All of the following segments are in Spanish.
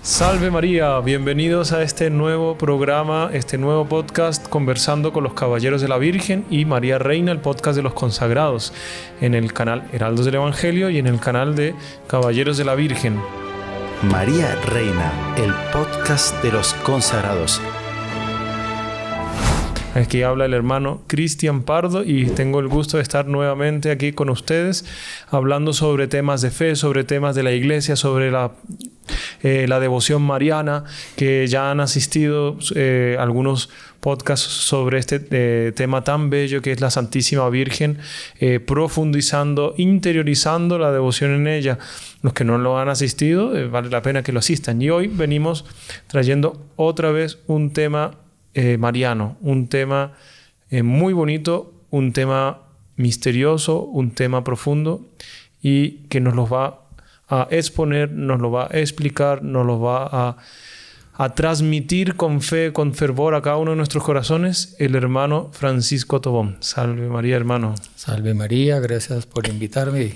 Salve María, bienvenidos a este nuevo programa, este nuevo podcast Conversando con los Caballeros de la Virgen y María Reina, el podcast de los consagrados, en el canal Heraldos del Evangelio y en el canal de Caballeros de la Virgen. María Reina, el podcast de los consagrados. Aquí habla el hermano Cristian Pardo y tengo el gusto de estar nuevamente aquí con ustedes hablando sobre temas de fe, sobre temas de la iglesia, sobre la devoción mariana, que ya han asistido algunos podcasts sobre este tema tan bello que es la Santísima Virgen, profundizando, interiorizando la devoción en ella. Los que no lo han asistido, vale la pena que lo asistan. Y hoy venimos trayendo otra vez un tema mariano, un tema muy bonito, un tema misterioso, un tema profundo y que nos lo va a exponer, nos lo va a explicar, nos lo va a transmitir con fe, con fervor a cada uno de nuestros corazones, el hermano Francisco Tobón. Salve María, hermano. Salve María, gracias por invitarme.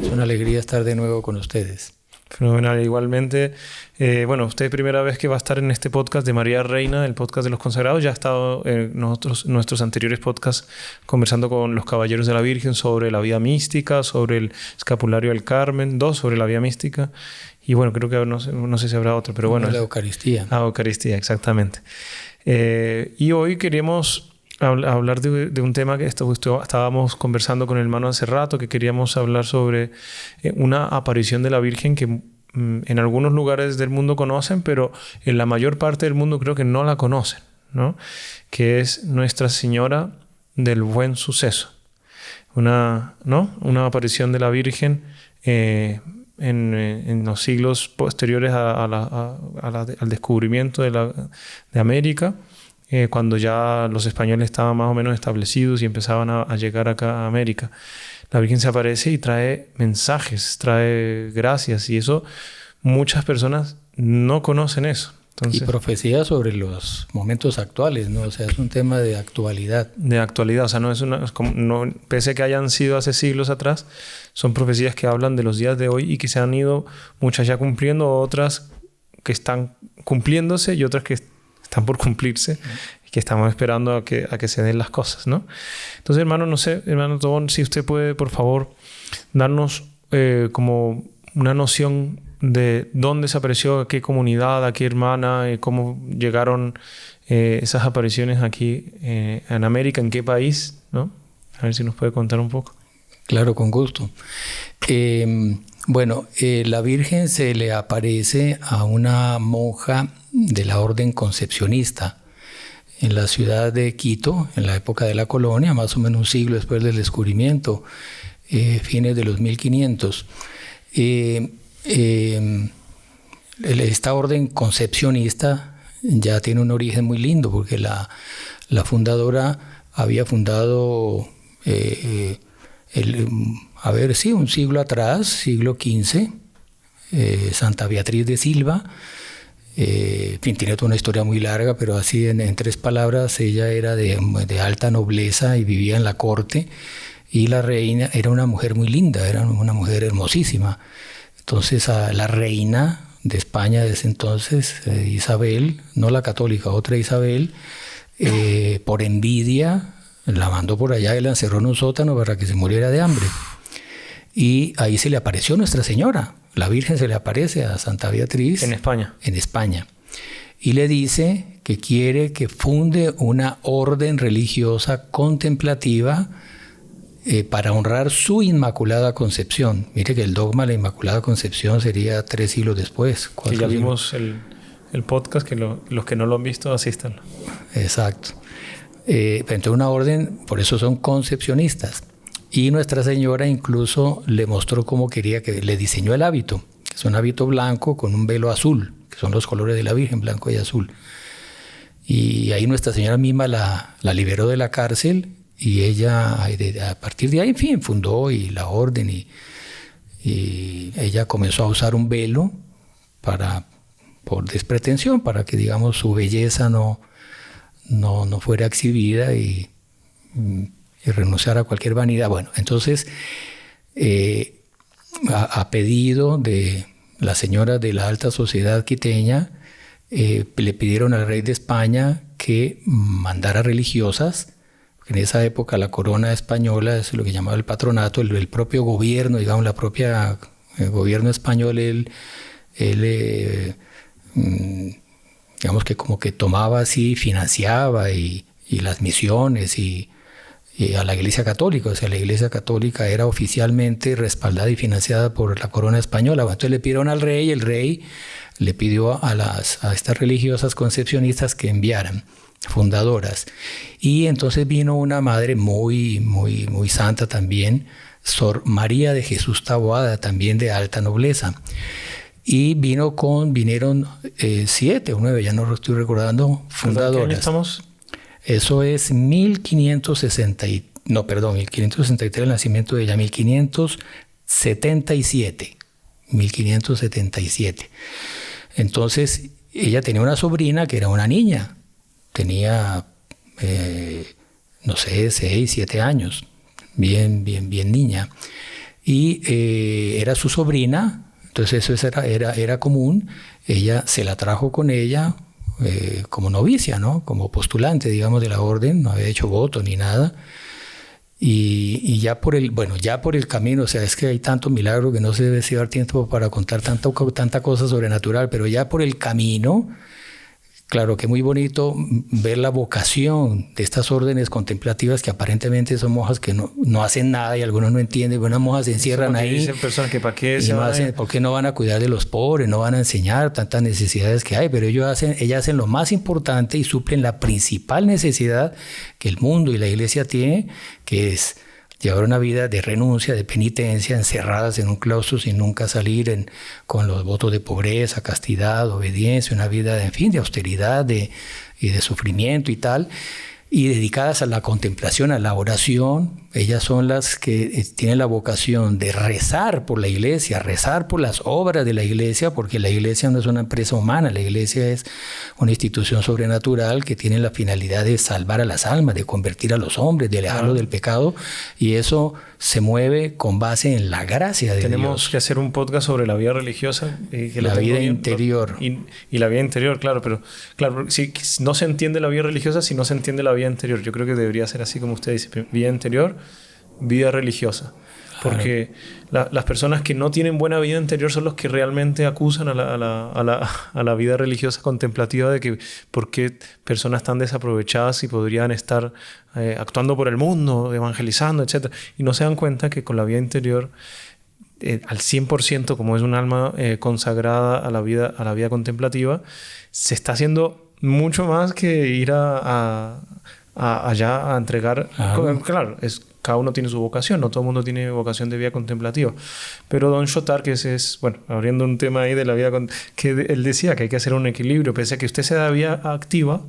Es una alegría estar de nuevo con ustedes. Fenomenal. Igualmente, usted primera vez que va a estar en este podcast de María Reina, el podcast de los consagrados. Ya ha estado en nuestros anteriores podcasts conversando con los Caballeros de la Virgen sobre la vida mística, sobre el escapulario del Carmen, 2 sobre la vida mística. Y bueno, creo que no sé si habrá otro, pero bueno. La Eucaristía. La Eucaristía, exactamente. Y hoy queríamos hablar de un tema que estábamos conversando con el hermano hace rato, que queríamos hablar sobre una aparición de la Virgen que en algunos lugares del mundo conocen, pero en la mayor parte del mundo creo que no la conocen, ¿no? Que es Nuestra Señora del Buen Suceso. Una aparición de la Virgen en los siglos posteriores al descubrimiento de América. Cuando ya los españoles estaban más o menos establecidos y empezaban a llegar acá a América. La Virgen se aparece y trae mensajes, trae gracias, y eso muchas personas no conocen eso. Entonces, y profecías sobre los momentos actuales, ¿no? O sea, es un tema de actualidad. De actualidad, o sea, pese a que hayan sido hace siglos atrás, son profecías que hablan de los días de hoy y que se han ido muchas ya cumpliendo, otras que están cumpliéndose y otras que están por cumplirse y que estamos esperando a que se den las cosas, ¿no? Entonces, hermano Tobón, si usted puede, por favor, darnos como una noción de dónde se apareció, a qué comunidad, a qué hermana, cómo llegaron esas apariciones aquí en América, en qué país, ¿no? A ver si nos puede contar un poco. Claro, con gusto. La Virgen se le aparece a una monja de la orden concepcionista en la ciudad de Quito, en la época de la colonia, más o menos un siglo después del descubrimiento, fines de los 1500. Esta orden concepcionista ya tiene un origen muy lindo, porque la fundadora había fundado un siglo atrás, siglo XV, Santa Beatriz de Silva. Tiene toda una historia muy larga, pero así en 3 palabras, ella era de alta nobleza y vivía en la corte, y la reina era una mujer muy linda, era una mujer hermosísima. Entonces a la reina de España de ese entonces, Isabel, no la católica, otra Isabel, por envidia la mandó por allá y la encerró en un sótano para que se muriera de hambre. Y ahí se le apareció Nuestra Señora. La Virgen se le aparece a Santa Beatriz. En España. En España. Y le dice que quiere que funde una orden religiosa contemplativa para honrar su Inmaculada Concepción. Mire que el dogma de la Inmaculada Concepción sería 3 siglos después. Que ya vimos el podcast, que los que no lo han visto, asístanlo. Exacto. Entonces una orden, por eso son concepcionistas. Y Nuestra Señora incluso le mostró cómo quería, que le diseñó el hábito, que es un hábito blanco con un velo azul, que son los colores de la Virgen, blanco y azul. Y ahí Nuestra Señora misma la liberó de la cárcel, y ella, a partir de ahí, en fin, fundó y la orden, y ella comenzó a usar un velo por despretensión, para que, digamos, su belleza no fuera exhibida y renunciar a cualquier vanidad. Bueno, entonces, a pedido de las señoras de la alta sociedad quiteña le pidieron al rey de España que mandara religiosas. En esa época la corona española es lo que llamaba el patronato, el propio gobierno, digamos, el gobierno español, digamos que como que tomaba así, financiaba y las misiones y a la Iglesia Católica. O sea, la Iglesia Católica era oficialmente respaldada y financiada por la corona española. Entonces le pidieron al rey, el rey le pidió a estas religiosas concepcionistas que enviaran, fundadoras. Y entonces vino una madre muy, muy, muy santa también, Sor María de Jesús Taboada, también de alta nobleza. Y vinieron 7 o 9, ya no lo estoy recordando, fundadoras. ¿En qué año estamos? Eso es 1563 el nacimiento de ella, 1577. Entonces, ella tenía una sobrina que era una niña, tenía, 6, 7 años, bien niña. Y era su sobrina, entonces eso era común. Ella se la trajo con ella como novicia, ¿no? Como postulante, digamos, de la orden, no había hecho voto ni nada. Y ya por el camino, o sea, es que hay tanto milagro que no se debe llevar tiempo para contar tanta cosa sobrenatural, pero ya por el camino, claro que muy bonito ver la vocación de estas órdenes contemplativas que aparentemente son monjas que no hacen nada y algunos no entienden, unas monjas se encierran ahí. Dicen personas que para qué ¿por qué no van a cuidar de los pobres? No van a enseñar tantas necesidades que hay, pero ellas hacen lo más importante y suplen la principal necesidad que el mundo y la iglesia tiene, que es llevar una vida de renuncia, de penitencia, encerradas en un claustro sin nunca salir, con los votos de pobreza, castidad, obediencia, una vida de austeridad y de sufrimiento y tal, y dedicadas a la contemplación, a la oración. Ellas son las que tienen la vocación de rezar por la iglesia, rezar por las obras de la iglesia, porque la iglesia no es una empresa humana, la iglesia es una institución sobrenatural que tiene la finalidad de salvar a las almas, de convertir a los hombres, de alejarlos del pecado, y eso se mueve con base en la gracia de Dios. Tenemos que hacer un podcast sobre la vida religiosa. La vida interior. Y la vida interior, claro, pero claro, si no se entiende la vida religiosa si no se entiende la vida interior. Yo creo que debería ser así como usted dice, vida interior, vida religiosa. Porque las personas que no tienen buena vida interior son los que realmente acusan a la vida religiosa contemplativa de que por qué personas tan desaprovechadas y podrían estar actuando por el mundo, evangelizando, etc. Y no se dan cuenta que con la vida interior, al 100%, como es un alma consagrada a la vida contemplativa, se está haciendo mucho más que ir allá a entregar. Claro, cada uno tiene su vocación, no todo el mundo tiene vocación de vida contemplativa. Pero Don Chotard, que abriendo un tema ahí de la vida, que él decía que hay que hacer un equilibrio, pese a que usted sea vida activa,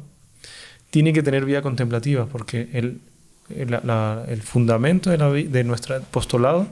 tiene que tener vida contemplativa, porque el fundamento de nuestro apostolado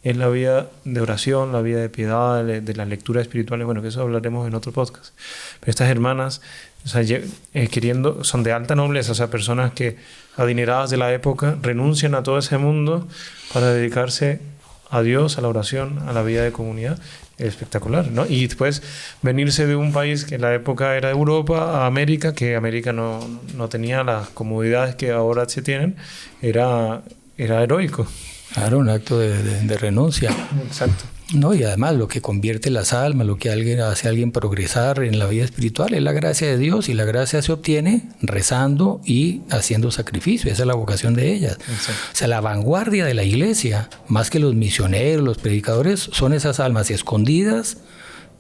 es la vida de oración, la vida de piedad, de las lecturas espirituales. Bueno, que eso hablaremos en otro podcast. Pero estas hermanas, son de alta nobleza, o sea, personas que adineradas de la época renuncian a todo ese mundo para dedicarse a Dios, a la oración, a la vida de comunidad. Espectacular, ¿no? Y después venirse de un país que en la época era Europa a América, que América no tenía las comodidades que ahora se tienen, era heroico. Claro, un acto de renuncia. Exacto. No, y además lo que convierte las almas, lo que hace a alguien progresar en la vida espiritual es la gracia de Dios, y la gracia se obtiene rezando y haciendo sacrificio. Esa es la vocación de ellas. Exacto. O sea, la vanguardia de la iglesia, más que los misioneros, los predicadores, son esas almas escondidas,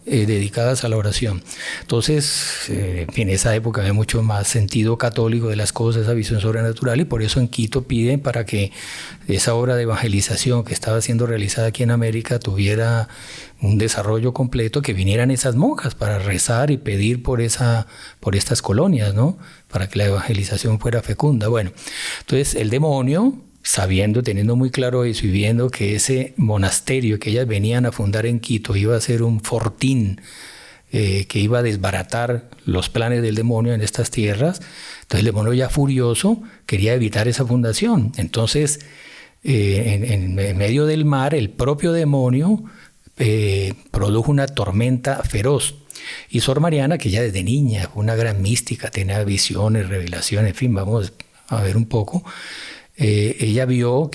dedicadas a la oración. Entonces, en esa época había mucho más sentido católico de las cosas, esa visión sobrenatural, y por eso en Quito piden para que esa obra de evangelización que estaba siendo realizada aquí en América tuviera un desarrollo completo, que vinieran esas monjas para rezar y pedir por estas colonias, ¿no? Para que la evangelización fuera fecunda. Bueno, entonces el demonio, teniendo muy claro eso y viendo que ese monasterio que ellas venían a fundar en Quito iba a ser un fortín que iba a desbaratar los planes del demonio en estas tierras, entonces el demonio, ya furioso, quería evitar esa fundación. Entonces, en medio del mar, el propio demonio produjo una tormenta feroz. Y Sor Mariana, que ya desde niña fue una gran mística, tenía visiones, revelaciones, en fin, vamos a ver un poco. Ella vio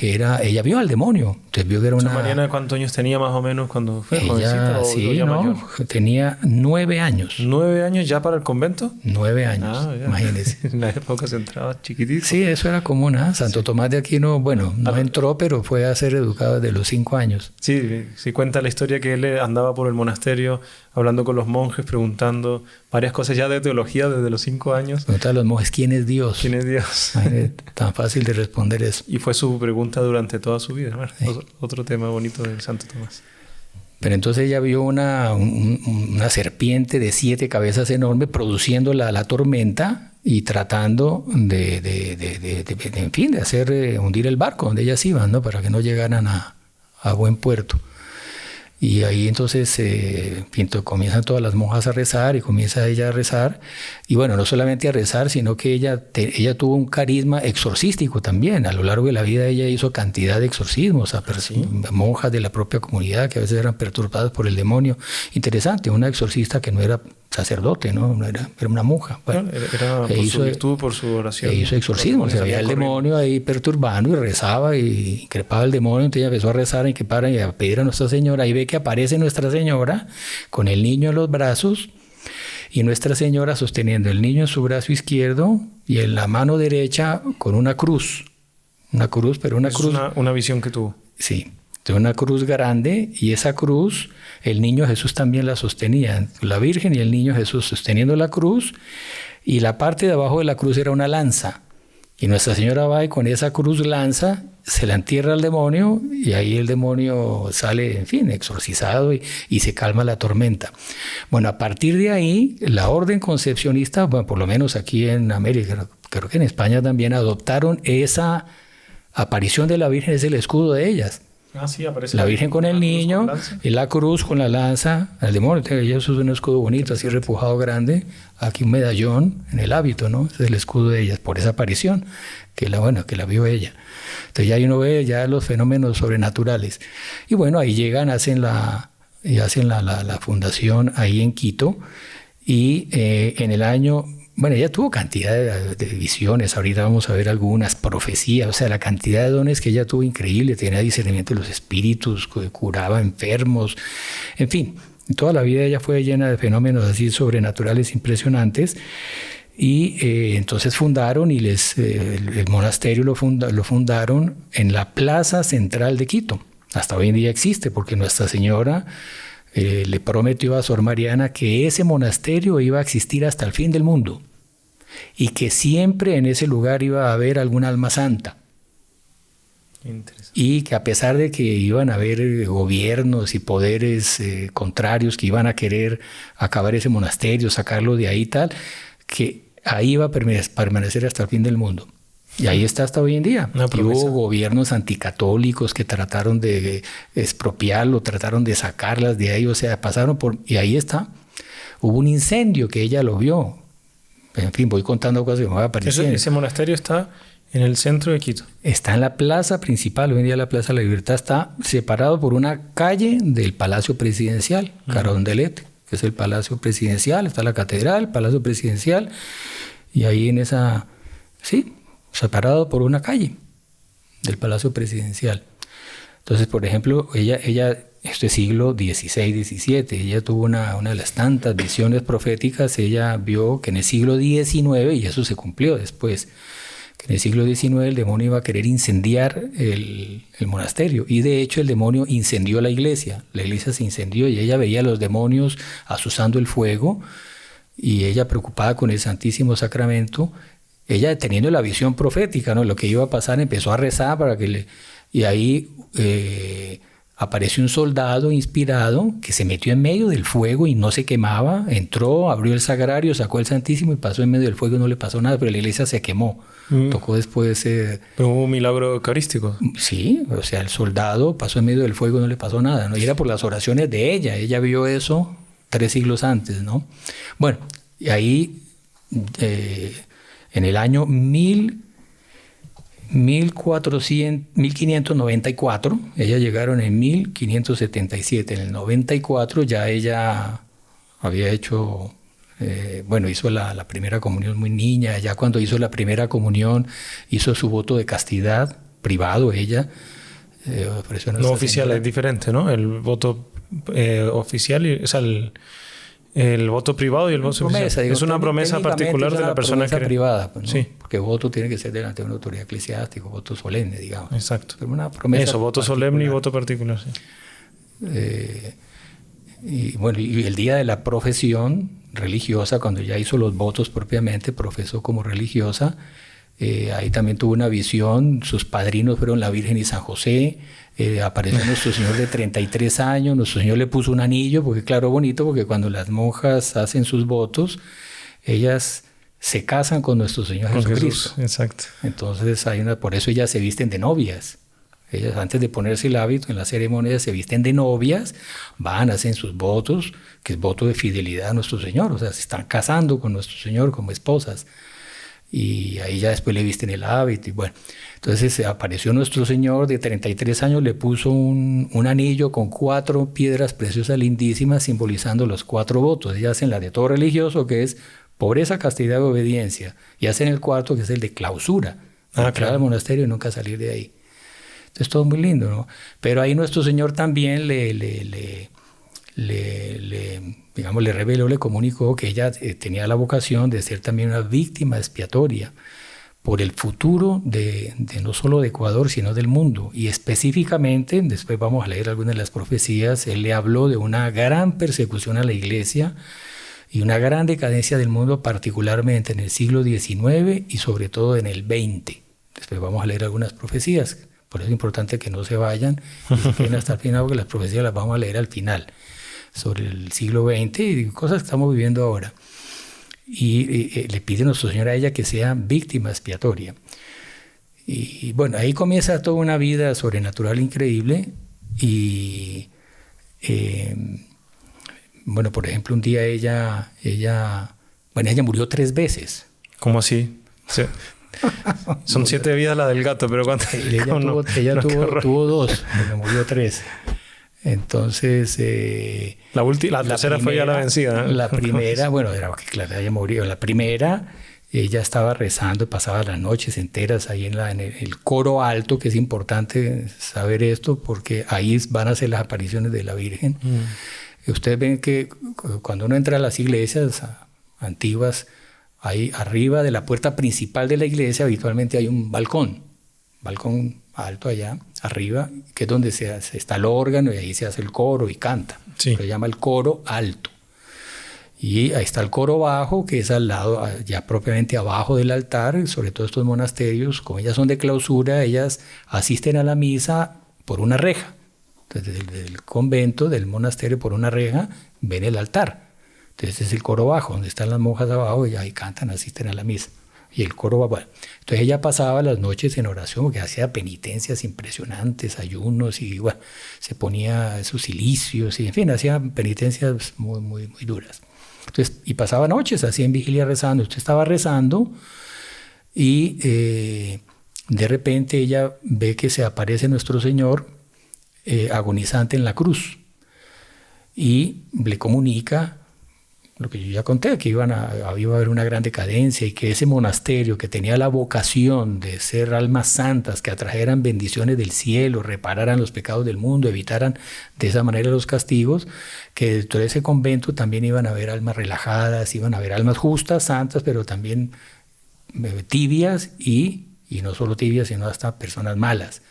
al demonio. Entonces vio que era Sor Mariana, ¿cuántos años tenía más o menos cuando fue jovencita o ya mayor? Tenía 9 años. ¿9 años ya para el convento? 9 años, imagínense. En la época se entraba chiquitito. Sí, eso era común. Santo Tomás de Aquino, no entró, pero fue a ser educado desde los 5 años. Sí, cuenta la historia que él andaba por el monasterio hablando con los monjes, preguntando varias cosas ya de teología desde los 5 años. Preguntaba a los monjes, ¿quién es Dios? ¿Quién es Dios? Tan fácil de responder eso. Y fue su pregunta durante toda su vida. Bueno, sí. Otro tema bonito del Santo Tomás. Pero entonces ella vio una serpiente de 7 cabezas enorme produciendo la tormenta y tratando de hacer hundir el barco donde ellas iban, ¿no? Para que no llegaran a buen puerto. Y ahí entonces comienzan todas las monjas a rezar y comienza ella a rezar. Y bueno, no solamente a rezar, sino que ella tuvo un carisma exorcístico también. A lo largo de la vida ella hizo cantidad de exorcismos a monjas de la propia comunidad que a veces eran perturbadas por el demonio. Interesante, una exorcista que no era sacerdote, ¿no? Era una monja. Bueno, era por su virtud, por su oración. Hizo exorcismo, se veía el demonio ahí perturbando y rezaba y increpaba al demonio. Entonces ella empezó a rezar y a pedir a Nuestra Señora. Y ve que aparece Nuestra Señora con el niño en los brazos y Nuestra Señora sosteniendo el niño en su brazo izquierdo y en la mano derecha con una cruz. Una cruz. Una visión que tuvo. Sí. De una cruz grande, y esa cruz el niño Jesús también la sostenía, la Virgen y el niño Jesús sosteniendo la cruz, y la parte de abajo de la cruz era una lanza, y Nuestra Señora va y con esa cruz lanza se la entierra al demonio, y ahí el demonio sale, en fin, exorcizado y se calma la tormenta. Bueno, a partir de ahí la orden concepcionista, bueno, por lo menos aquí en América, creo que en España también adoptaron esa aparición de la Virgen, es el escudo de ellas. Sí, aparece la Virgen con el niño y la cruz con la lanza al demonio. Ella usa un escudo bonito, así repujado grande, aquí un medallón en el hábito, ¿no? Ese es el escudo de ella, por esa aparición, que la vio ella. Entonces ya uno ve ya los fenómenos sobrenaturales. Y bueno, ahí llegan, hacen la fundación ahí en Quito, y en el año... Bueno, ella tuvo cantidad de visiones, ahorita vamos a ver algunas, profecías, o sea, la cantidad de dones que ella tuvo increíble, tenía discernimiento de los espíritus, curaba enfermos, en fin, toda la vida ella fue llena de fenómenos así sobrenaturales impresionantes, y entonces fundaron, y el monasterio lo fundaron en la plaza central de Quito. Hasta hoy en día existe, porque Nuestra Señora... le prometió a Sor Mariana que ese monasterio iba a existir hasta el fin del mundo y que siempre en ese lugar iba a haber algún alma santa. Y que a pesar de que iban a haber gobiernos y poderes contrarios que iban a querer acabar ese monasterio, sacarlo de ahí y tal, que ahí iba a permanecer hasta el fin del mundo. Y ahí está hasta hoy en día. Y hubo gobiernos anticatólicos que trataron de expropiarlo, trataron de sacarlas de ahí, o sea, pasaron por... Y ahí está. Hubo un incendio que ella lo vio. En fin, voy contando cosas que me van apareciendo. Ese monasterio está en el centro de Quito. Está en la plaza principal. Hoy en día la Plaza de la Libertad está separado por una calle del Palacio Presidencial, Carondelet, que es el Palacio Presidencial. Está la catedral, Palacio Presidencial. Y ahí en esa... Sí, separado por una calle del Palacio Presidencial. Entonces, por ejemplo, ella este siglo XVI, XVII, ella tuvo una de las tantas visiones proféticas. Ella vio que en el siglo XIX, y eso se cumplió después, que en el siglo XIX el demonio iba a querer incendiar el monasterio, y de hecho el demonio incendió la iglesia se incendió, y ella veía a los demonios azuzando el fuego, y ella preocupada con el Santísimo Sacramento, ella teniendo la visión profética, ¿no? Lo que iba a pasar, empezó a rezar para que y ahí apareció un soldado inspirado que se metió en medio del fuego y no se quemaba, entró, abrió el sagrario, sacó el Santísimo y pasó en medio del fuego y no le pasó nada, pero la iglesia se quemó. Tocó después... Pero hubo un milagro eucarístico. Sí, o sea, el soldado pasó en medio del fuego y no le pasó nada, ¿no? Y era por las oraciones de ella vio eso 3 siglos antes, ¿no? Bueno, y ahí... en el año 1594, ellas llegaron en 1577. En el 94 ya ella había hecho, hizo la primera comunión muy niña. Ya cuando hizo la primera comunión hizo su voto de castidad, privado ella. No oficial, es diferente, ¿no? El voto oficial, o sea, el voto privado y el voto oficial. Es una promesa particular de la persona que... privada, pues, ¿no? Sí. Porque voto tiene que ser delante de una autoridad eclesiástica, voto solemne, digamos. Exacto. Pero una promesa eso, voto particular. solemne y voto particular, sí. Y el día de la profesión religiosa, cuando ya hizo los votos propiamente, profesó como religiosa. Ahí también tuvo una visión. Sus padrinos fueron la Virgen y San José. Apareció Nuestro Señor de 33 años. Nuestro Señor le puso un anillo, porque claro, bonito, porque cuando las monjas hacen sus votos, ellas se casan con Nuestro Señor Jesucristo. Jesús, exacto. Entonces por eso ellas se visten de novias. Ellas antes de ponerse el hábito en la ceremonia se visten de novias, van, hacen sus votos, que es voto de fidelidad a Nuestro Señor. O sea, se están casando con Nuestro Señor como esposas. Y ahí ya después le visten el hábito. Y bueno, entonces apareció Nuestro Señor de 33 años, le puso un anillo con 4 piedras preciosas lindísimas simbolizando los 4 votos. Ellas hacen la de todo religioso, que es pobreza, castidad y obediencia. Y hacen el cuarto, que es el de clausura. Entrar al monasterio y nunca salir de ahí. Entonces todo muy lindo, ¿no? Pero ahí Nuestro Señor también le reveló, le comunicó que ella tenía la vocación de ser también una víctima expiatoria por el futuro de no solo de Ecuador, sino del mundo. Y específicamente, después vamos a leer algunas de las profecías, él le habló de una gran persecución a la iglesia y una gran decadencia del mundo, particularmente en el siglo XIX y sobre todo en el XX. Después vamos a leer algunas profecías. Por eso es importante que no se vayan y se queden hasta el final, porque las profecías las vamos a leer al final, sobre el siglo XX y cosas que estamos viviendo ahora. Y le pide a Nuestro Señor a ella que sea víctima expiatoria. Y bueno, ahí comienza toda una vida sobrenatural increíble. Y por ejemplo, un día ella murió 3 veces. ¿Cómo así? Sí. Son 7 vidas la del gato, pero ¿cuántas? Ella tuvo 2, pero murió 3. Entonces... la tercera fue ya la vencida, ¿no? La primera, era que claro, ella murió. La primera, ella estaba rezando, pasaba las noches enteras ahí en el coro alto, que es importante saber esto, porque ahí van a ser las apariciones de la Virgen. Ustedes ven que cuando uno entra a las iglesias antiguas, ahí arriba de la puerta principal de la iglesia habitualmente hay un balcón alto allá arriba, que es donde está el órgano y ahí se hace el coro y canta. Sí. Se llama el coro alto. Y ahí está el coro bajo, que es al lado, ya propiamente abajo del altar. Sobre todo estos monasterios, como ellas son de clausura, ellas asisten a la misa por una reja. Entonces, del convento, del monasterio, por una reja, ven el altar. Entonces es el coro bajo, donde están las monjas abajo y ahí cantan, asisten a la misa. Y el coro va, bueno. Entonces ella pasaba las noches en oración, porque hacía penitencias impresionantes, ayunos, y bueno, se ponía sus cilicios, y en fin, hacía penitencias muy, muy, muy duras. Entonces, y pasaba noches así en vigilia rezando. Usted estaba rezando y de repente ella ve que se aparece Nuestro Señor agonizante en la cruz y le comunica lo que yo ya conté, que iba a haber una gran decadencia y que ese monasterio que tenía la vocación de ser almas santas, que atrajeran bendiciones del cielo, repararan los pecados del mundo, evitaran de esa manera los castigos, que dentro de ese convento también iban a haber almas relajadas, iban a haber almas justas, santas, pero también tibias y no solo tibias, sino hasta personas malas,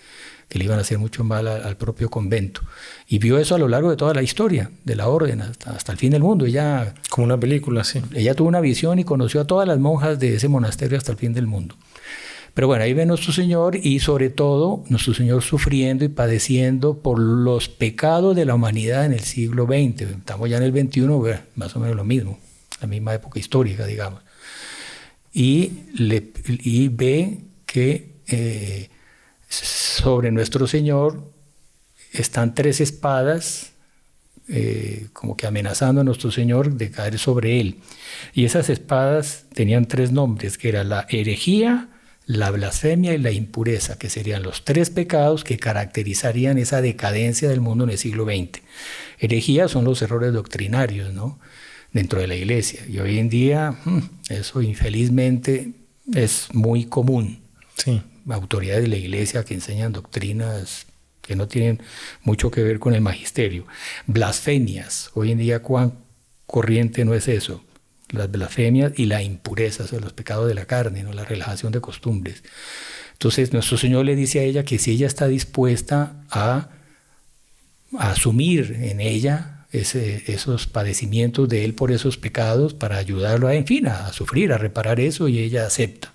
que le iban a hacer mucho mal al propio convento. Y vio eso a lo largo de toda la historia de la orden, hasta el fin del mundo. Ella, como una película, sí. Ella tuvo una visión y conoció a todas las monjas de ese monasterio hasta el fin del mundo. Pero bueno, ahí ve Nuestro Señor y sobre todo Nuestro Señor sufriendo y padeciendo por los pecados de la humanidad en el siglo XX. Estamos ya en el XXI, más o menos lo mismo, la misma época histórica, digamos. Y ve que sobre Nuestro Señor están 3 espadas como que amenazando a Nuestro Señor de caer sobre él. Y esas espadas tenían 3 nombres, que era la herejía, la blasfemia y la impureza, que serían los 3 pecados que caracterizarían esa decadencia del mundo en el siglo XX. Herejía son los errores doctrinarios, ¿no?, dentro de la iglesia. Y hoy en día eso infelizmente es muy común. Sí. Autoridades de la iglesia que enseñan doctrinas que no tienen mucho que ver con el magisterio. Blasfemias. Hoy en día, ¿cuán corriente no es eso? Las blasfemias y la impureza, o sea, los pecados de la carne, ¿no?, la relajación de costumbres. Entonces, nuestro Señor le dice a ella que si ella está dispuesta a asumir en ella esos padecimientos de él por esos pecados, para ayudarlo a sufrir, a reparar eso, y ella acepta.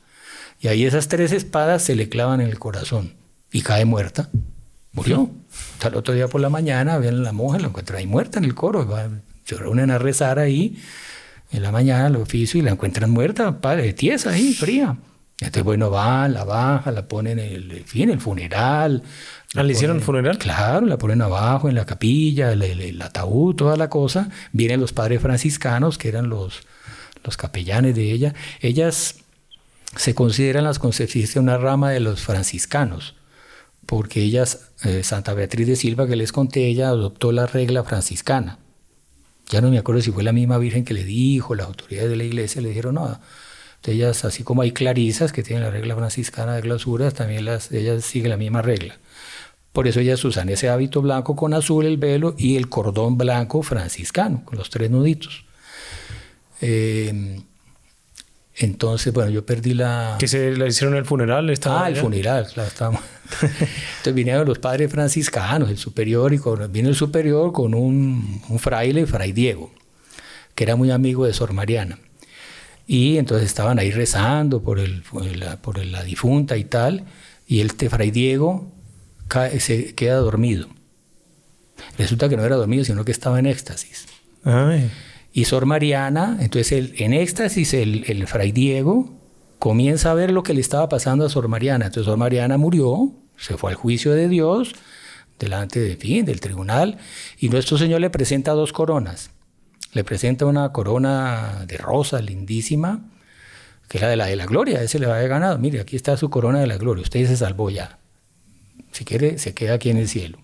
Y ahí esas 3 espadas se le clavan en el corazón y cae muerta. Murió. Hasta el otro día por la mañana ven a la monja, la encuentran ahí muerta en el coro. Se reúnen a rezar ahí en la mañana al oficio y la encuentran muerta, tiesa ahí, fría. Entonces, bueno, la bajan, la ponen en el funeral. ¿Le hicieron el funeral? Claro, la ponen abajo en la capilla, el ataúd, toda la cosa. Vienen los padres franciscanos, que eran los capellanes de ella. Ellas se consideran las concepcionistas una rama de los franciscanos, porque ellas, Santa Beatriz de Silva, que les conté, ella adoptó la regla franciscana. Ya no me acuerdo si fue la misma Virgen que le dijo, las autoridades de la iglesia le dijeron no. Ellas, así como hay clarisas que tienen la regla franciscana de clausuras, también ellas siguen la misma regla. Por eso ellas usan ese hábito blanco con azul, el velo, y el cordón blanco franciscano, con los 3 nuditos. Entonces, bueno, yo perdí la... ¿Que se le hicieron el funeral? El funeral, claro, estábamos... Entonces vinieron los padres franciscanos, el superior, vino el superior con un fraile, Fray Diego, que era muy amigo de Sor Mariana. Y entonces estaban ahí rezando por la difunta y tal, y Fray Diego se queda dormido. Resulta que no era dormido, sino que estaba en éxtasis. Ay. Y Sor Mariana, entonces en éxtasis el Fray Diego comienza a ver lo que le estaba pasando a Sor Mariana. Entonces Sor Mariana murió, se fue al juicio de Dios, delante del tribunal, y nuestro Señor le presenta 2 coronas. Le presenta una corona de rosa lindísima, que era de la gloria, ese le había ganado. Mire, aquí está su corona de la gloria, usted se salvó ya. Si quiere, se queda aquí en el cielo.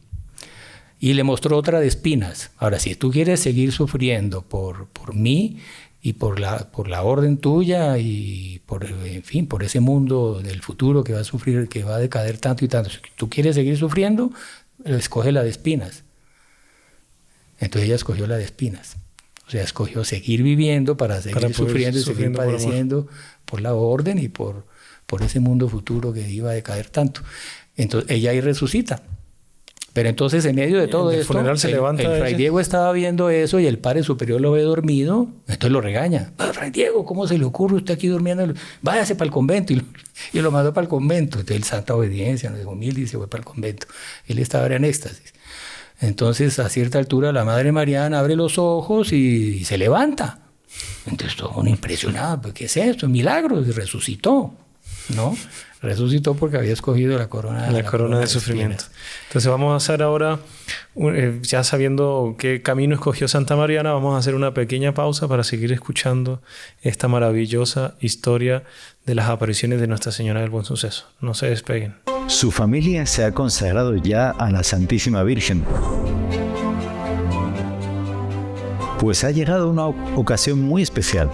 Y le mostró otra de espinas. Ahora, si tú quieres seguir sufriendo por mí y por la orden tuya y por ese mundo del futuro que va a sufrir, que va a decaer tanto y tanto, si tú quieres seguir sufriendo, escoge la de espinas. Entonces ella escogió la de espinas. O sea, escogió seguir viviendo para seguir sufriendo y seguir padeciendo por la orden y por ese mundo futuro que iba a decaer tanto. Entonces ella ahí resucita. Pero entonces en medio de todo esto, el Fray Diego estaba viendo eso y el Padre Superior lo ve dormido, entonces lo regaña. Fray Diego, ¿cómo se le ocurre usted aquí durmiendo? Váyase para el convento. Y lo mandó para el convento. Entonces él, santa obediencia, no dijo humilde, y se fue para el convento. Él estaba en éxtasis. Entonces a cierta altura la Madre Mariana abre los ojos y se levanta. Entonces todo impresionado, pues, ¿qué es esto? Milagro, y resucitó, ¿no? Resucitó porque había escogido la corona de sufrimiento. Entonces vamos a hacer ahora, ya sabiendo qué camino escogió Santa Mariana, vamos a hacer una pequeña pausa para seguir escuchando esta maravillosa historia de las apariciones de Nuestra Señora del Buen Suceso. No se despeguen. Su familia se ha consagrado ya a la Santísima Virgen. Pues ha llegado una ocasión muy especial.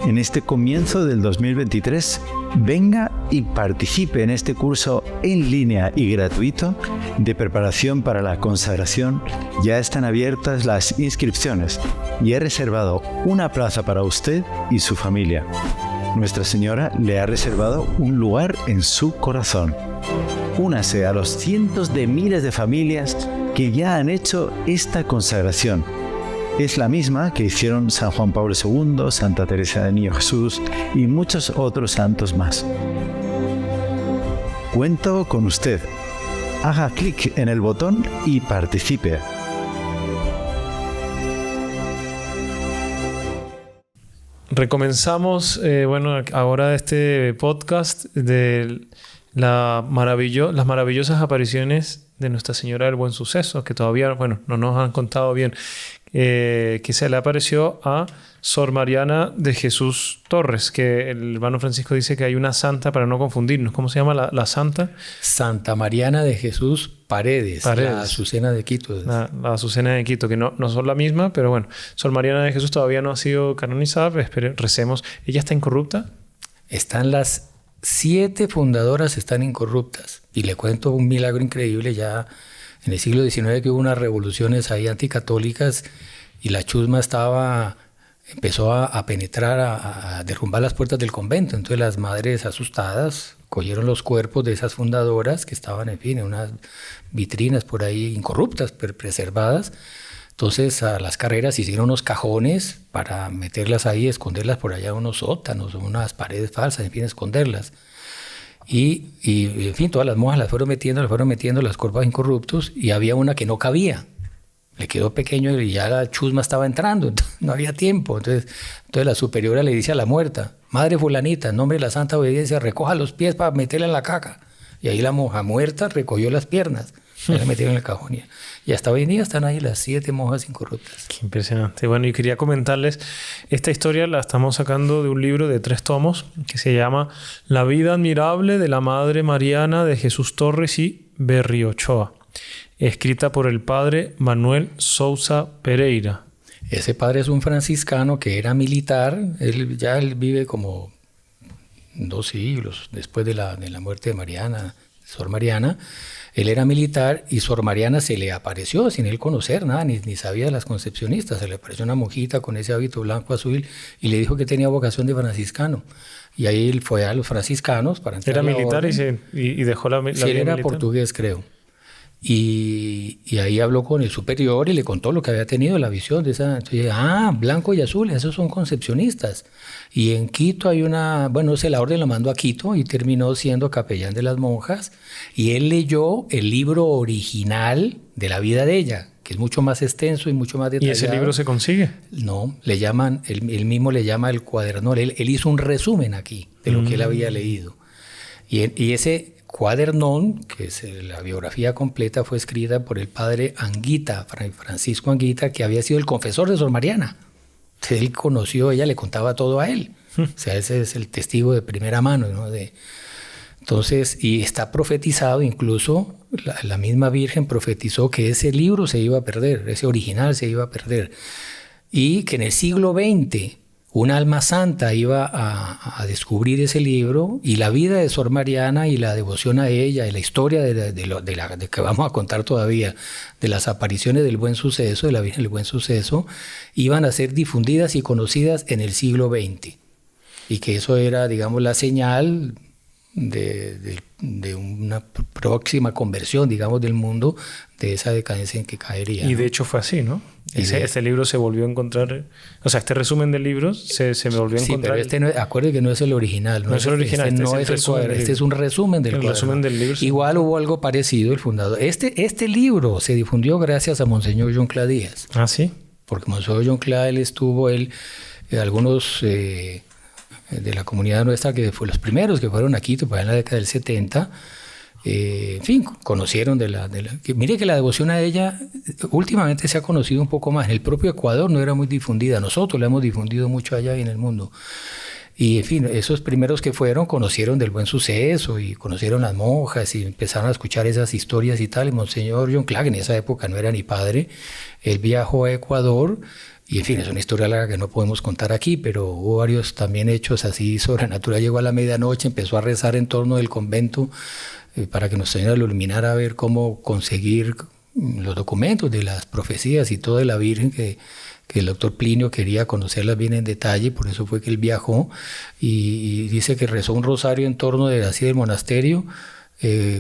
En este comienzo del 2023, venga y participe en este curso en línea y gratuito de preparación para la consagración. Ya están abiertas las inscripciones y he reservado una plaza para usted y su familia. Nuestra Señora le ha reservado un lugar en su corazón. Únase a los cientos de miles de familias que ya han hecho esta consagración. Es la misma que hicieron San Juan Pablo II, Santa Teresa de Niño Jesús y muchos otros santos más. Cuento con usted. Haga clic en el botón y participe. Recomenzamos, ahora este podcast de las maravillosas apariciones de Nuestra Señora del Buen Suceso, que todavía, no nos han contado bien, que se le apareció a Sor Mariana de Jesús Torres, que el hermano Francisco dice que hay una santa para no confundirnos. ¿Cómo se llama la santa? Santa Mariana de Jesús Paredes. La Azucena de Quito. La Azucena de Quito, que no son la misma, pero bueno. Sor Mariana de Jesús todavía no ha sido canonizada, pero recemos. ¿Ella está incorrupta? Están las 7 fundadoras, están incorruptas. Y le cuento un milagro increíble ya en el siglo XIX, que hubo unas revoluciones ahí anticatólicas y la chusma empezó a penetrar, a derrumbar las puertas del convento. Entonces las madres asustadas cogieron los cuerpos de esas fundadoras que estaban, en fin, en unas vitrinas por ahí incorruptas, preservadas. Entonces a las carreras hicieron unos cajones para meterlas ahí, esconderlas por allá en unos sótanos, unas paredes falsas, en fin, esconderlas. Y en fin, todas las monjas las fueron metiendo las cuerpos incorruptos, y había una que no cabía. Le quedó pequeño y ya la chusma estaba entrando, entonces no había tiempo. Entonces la superiora le dice a la muerta: Madre fulanita, en nombre de la santa obediencia, recoja los pies para meterla en la caca. Y ahí la monja muerta recogió las piernas y la metieron en el cajón. Y hasta hoy en día están ahí las 7 monjas incorruptas. Qué impresionante. Bueno, y quería comentarles, esta historia la estamos sacando de un libro de 3 tomos que se llama La vida admirable de la Madre Mariana de Jesús Torres y Berriochoa, escrita por el padre Manuel Sousa Pereira. Ese padre es un franciscano que era militar. Él vive como 2 siglos después de la muerte de Mariana, Sor Mariana. Él era militar y Sor Mariana se le apareció sin él conocer nada, ni sabía de las concepcionistas. Se le apareció una monjita con ese hábito blanco azul y le dijo que tenía vocación de franciscano. Y ahí él fue a los franciscanos para entrar. Era militar y dejó la vida él era militar. Portugués, creo. Y ahí habló con el superior y le contó lo que había tenido, la visión de esa. Entonces, blanco y azul, esos son concepcionistas. Y en Quito hay una, la orden lo mandó a Quito y terminó siendo capellán de las monjas. Y él leyó el libro original de la vida de ella, que es mucho más extenso y mucho más detallado. ¿Y ese libro se consigue? No, le llaman, él mismo le llama el cuadernón. Él hizo un resumen aquí de lo que él había leído. Y ese cuadernón, que es la biografía completa, fue escrita por el padre Anguita, Francisco Anguita, que había sido el confesor de Sor Mariana. Él conoció, ella le contaba todo a él. O sea, ese es el testigo de primera mano, ¿no? Entonces, y está profetizado, incluso la misma Virgen profetizó que ese libro se iba a perder, ese original se iba a perder. Y que en el siglo XX un alma santa iba a descubrir ese libro, y la vida de Sor Mariana y la devoción a ella y la historia de que vamos a contar todavía, de las apariciones del Buen Suceso, de la Virgen del Buen Suceso, iban a ser difundidas y conocidas en el siglo XX. Y que eso era, digamos, la señal de una próxima conversión, digamos, del mundo, de esa decadencia en que caería. Y de hecho fue así, ¿no? Este libro se volvió a encontrar, o sea, este resumen del libro se me volvió a encontrar. Sí, pero acuérdate que no es el original. No es el original, este es un resumen del cuadro. Resumen del libro. Igual hubo algo parecido, el fundador. Este libro se difundió gracias a Monseñor John Cla Díaz. Ah, ¿sí? Porque Monseñor John Cla, algunos de la comunidad nuestra, que fue los primeros que fueron a Quito para en la década del 70, en fin, conocieron mire que la devoción a ella últimamente se ha conocido un poco más. En el propio Ecuador no era muy difundida. Nosotros la hemos difundido mucho allá y en el mundo. Y en fin, esos primeros que fueron conocieron del Buen Suceso y conocieron las monjas y empezaron a escuchar esas historias y tal. Y Monseñor John Cla, en esa época no era ni padre, él viajó a Ecuador. Y en fin, es una historia larga que no podemos contar aquí, pero hubo varios también hechos así sobrenaturales. Llegó a la medianoche, empezó a rezar en torno del convento para que Nuestra Señora lo iluminara a ver cómo conseguir los documentos de las profecías y todo de la Virgen, que el doctor Plinio quería conocerlas bien en detalle, por eso fue que él viajó y dice que rezó un rosario en torno del monasterio,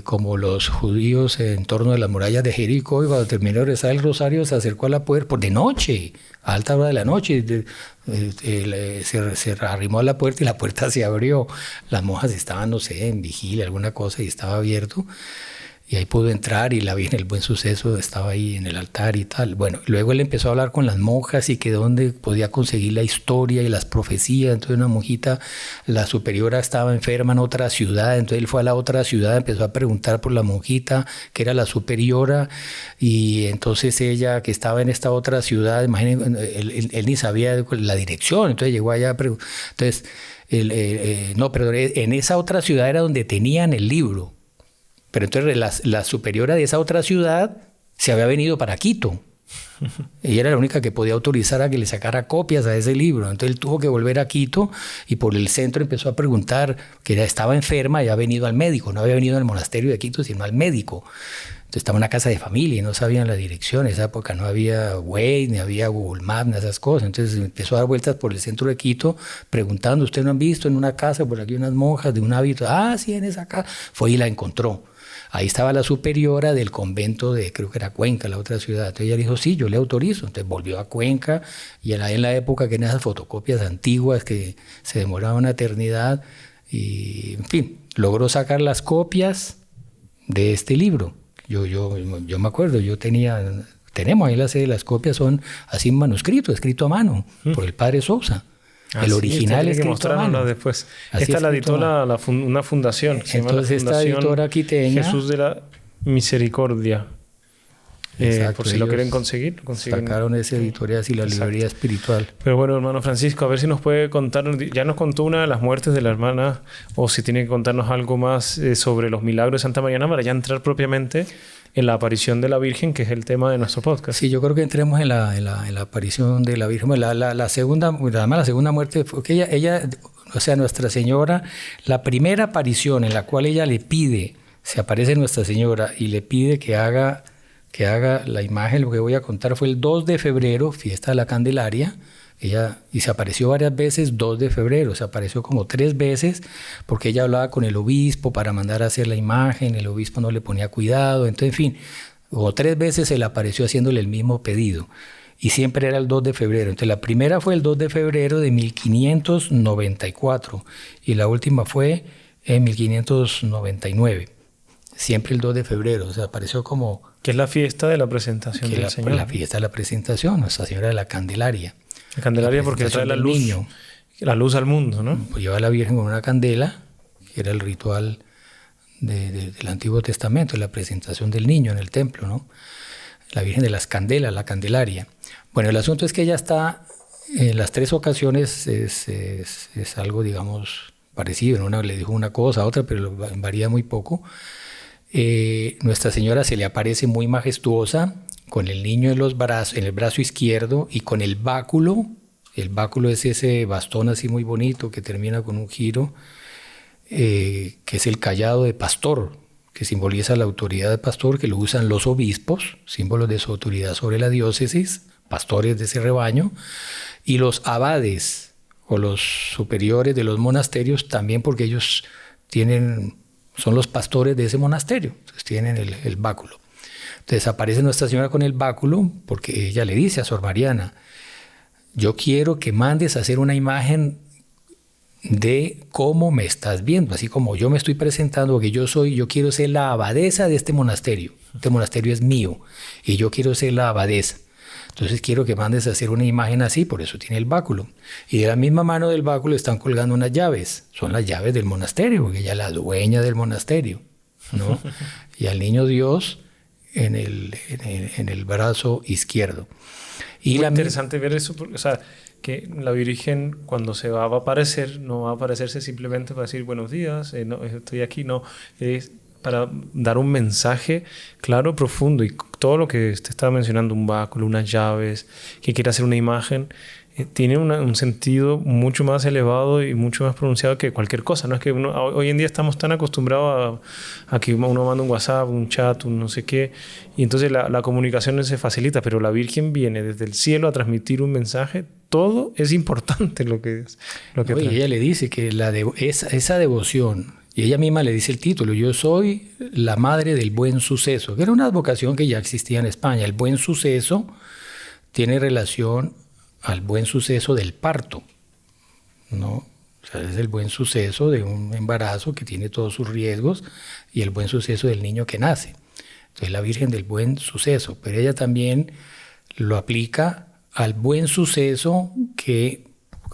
como los judíos en torno de las murallas de Jericó, y cuando terminó de rezar el rosario se acercó a la puerta, por de noche, a alta hora de la noche, se arrimó a la puerta y la puerta se abrió. Las monjas estaban, no sé, en vigilia, alguna cosa, y estaba abierto. Y ahí pudo entrar y la Virgen del Buen Suceso estaba ahí en el altar y tal. Bueno, luego él empezó a hablar con las monjas y que dónde podía conseguir la historia y las profecías. Entonces una monjita, la superiora, estaba enferma en otra ciudad, entonces él fue a la otra ciudad, empezó a preguntar por la monjita, que era la superiora, y entonces ella, que estaba en esta otra ciudad, imagínense, él ni sabía la dirección, entonces llegó allá a preguntar. Entonces, no, perdón, en esa otra ciudad era donde tenían el libro. Pero entonces la superiora de esa otra ciudad se había venido para Quito. Ella era la única que podía autorizar a que le sacara copias a ese libro. Entonces él tuvo que volver a Quito y por el centro empezó a preguntar, que estaba enferma y había venido al médico. No había venido al monasterio de Quito, sino al médico. Entonces estaba en una casa de familia y no sabían la dirección. En esa época no había Waze, ni había Google Maps, ni esas cosas. Entonces empezó a dar vueltas por el centro de Quito preguntando, ¿usted no han visto en una casa por aquí unas monjas de un hábito? Ah, sí, en esa casa. Fue y la encontró. Ahí estaba la superiora del convento de, creo que era Cuenca, la otra ciudad. Entonces ella dijo, sí, yo le autorizo. Entonces volvió a Cuenca y en la época que en esas fotocopias antiguas que se demoraban una eternidad y, en fin, logró sacar las copias de este libro. Yo me acuerdo, tenemos ahí las copias, son así en manuscrito, escrito a mano, por el padre Sousa. El original es que mostrarlo después. Esta la editó una fundación. Entonces esta editora quiteña, Jesús de la Misericordia. Exacto, por si lo quieren conseguir. Sacaron esa editorial y la librería espiritual. Pero bueno, hermano Francisco, a ver si nos puede contar. Ya nos contó una de las muertes de la hermana, o si tiene que contarnos algo más sobre los milagros de Santa Mariana para ya entrar propiamente en la aparición de la Virgen, que es el tema de nuestro podcast. Sí, yo creo que entremos en la aparición de la Virgen. La segunda muerte fue que ella, o sea, Nuestra Señora, la primera aparición en la cual ella le pide, se aparece Nuestra Señora y le pide que haga la imagen. Lo que voy a contar fue el 2 de febrero, fiesta de la Candelaria. Y se apareció varias veces 2 de febrero, se apareció como 3 veces porque ella hablaba con el obispo para mandar a hacer la imagen, el obispo no le ponía cuidado, entonces, en fin, o 3 veces se le apareció haciéndole el mismo pedido y siempre era el 2 de febrero. Entonces la primera fue el 2 de febrero de 1594 y la última fue en 1599, siempre el 2 de febrero, se apareció como... Que es la fiesta de la presentación del Señor. La fiesta de la presentación, Nuestra Señora de la Candelaria. La Candelaria porque trae la luz al mundo, ¿no? Pues lleva a la Virgen con una candela, que era el ritual del Antiguo Testamento, la presentación del niño en el templo, ¿no? La Virgen de las Candelas, la Candelaria. Bueno, el asunto es que ella está, en las 3 ocasiones es algo, digamos, parecido. En una le dijo una cosa, a otra, pero varía muy poco. Nuestra Señora se le aparece muy majestuosa, con el niño en el brazo izquierdo y con el báculo. El báculo es ese bastón así muy bonito que termina con un giro, que es el cayado de pastor, que simboliza la autoridad de pastor, que lo usan los obispos, símbolos de su autoridad sobre la diócesis, pastores de ese rebaño, y los abades o los superiores de los monasterios también, porque ellos son los pastores de ese monasterio, entonces tienen el báculo. Entonces aparece Nuestra Señora con el báculo porque ella le dice a Sor Mariana, yo quiero que mandes a hacer una imagen de cómo me estás viendo, así como yo me estoy presentando, porque yo quiero ser la abadesa de este monasterio es mío y yo quiero ser la abadesa. Entonces quiero que mandes a hacer una imagen así, por eso tiene el báculo. Y de la misma mano del báculo están colgando unas llaves, son las llaves del monasterio, porque ella es la dueña del monasterio, ¿no? Y al niño Dios en el brazo izquierdo. Y muy interesante ver eso, o sea, que la Virgen cuando se va a aparecer, no va a aparecerse simplemente para decir buenos días, no, estoy aquí, no, es para dar un mensaje claro, profundo, y todo lo que usted estaba mencionando, un báculo, unas llaves, que quiere hacer una imagen, tiene un sentido mucho más elevado y mucho más pronunciado que cualquier cosa. No es que hoy en día estamos tan acostumbrados a que uno manda un WhatsApp, un chat, un no sé qué, y entonces la comunicación se facilita, pero la Virgen viene desde el cielo a transmitir un mensaje. Todo es importante lo que trae. Ella le dice que esa devoción, y ella misma le dice el título, yo soy la madre del buen suceso, que era una advocación que ya existía en España. El buen suceso tiene relación al buen suceso del parto, ¿no? O sea, es el buen suceso de un embarazo que tiene todos sus riesgos y el buen suceso del niño que nace. Entonces, la Virgen del Buen Suceso. Pero ella también lo aplica al buen suceso que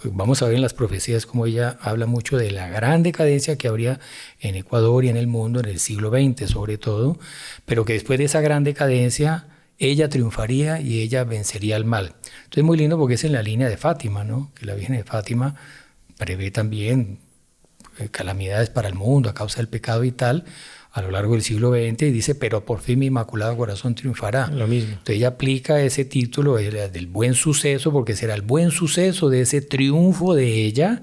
vamos a ver en las profecías, como ella habla mucho de la gran decadencia que habría en Ecuador y en el mundo en el siglo XX sobre todo, pero que después de esa gran decadencia ella triunfaría y ella vencería al mal. Entonces es muy lindo porque es en la línea de Fátima, ¿no? Que la Virgen de Fátima prevé también calamidades para el mundo a causa del pecado y tal, a lo largo del siglo XX, y dice, pero por fin mi Inmaculado Corazón triunfará. Lo mismo. Entonces ella aplica ese título del buen suceso, porque será el buen suceso de ese triunfo de ella,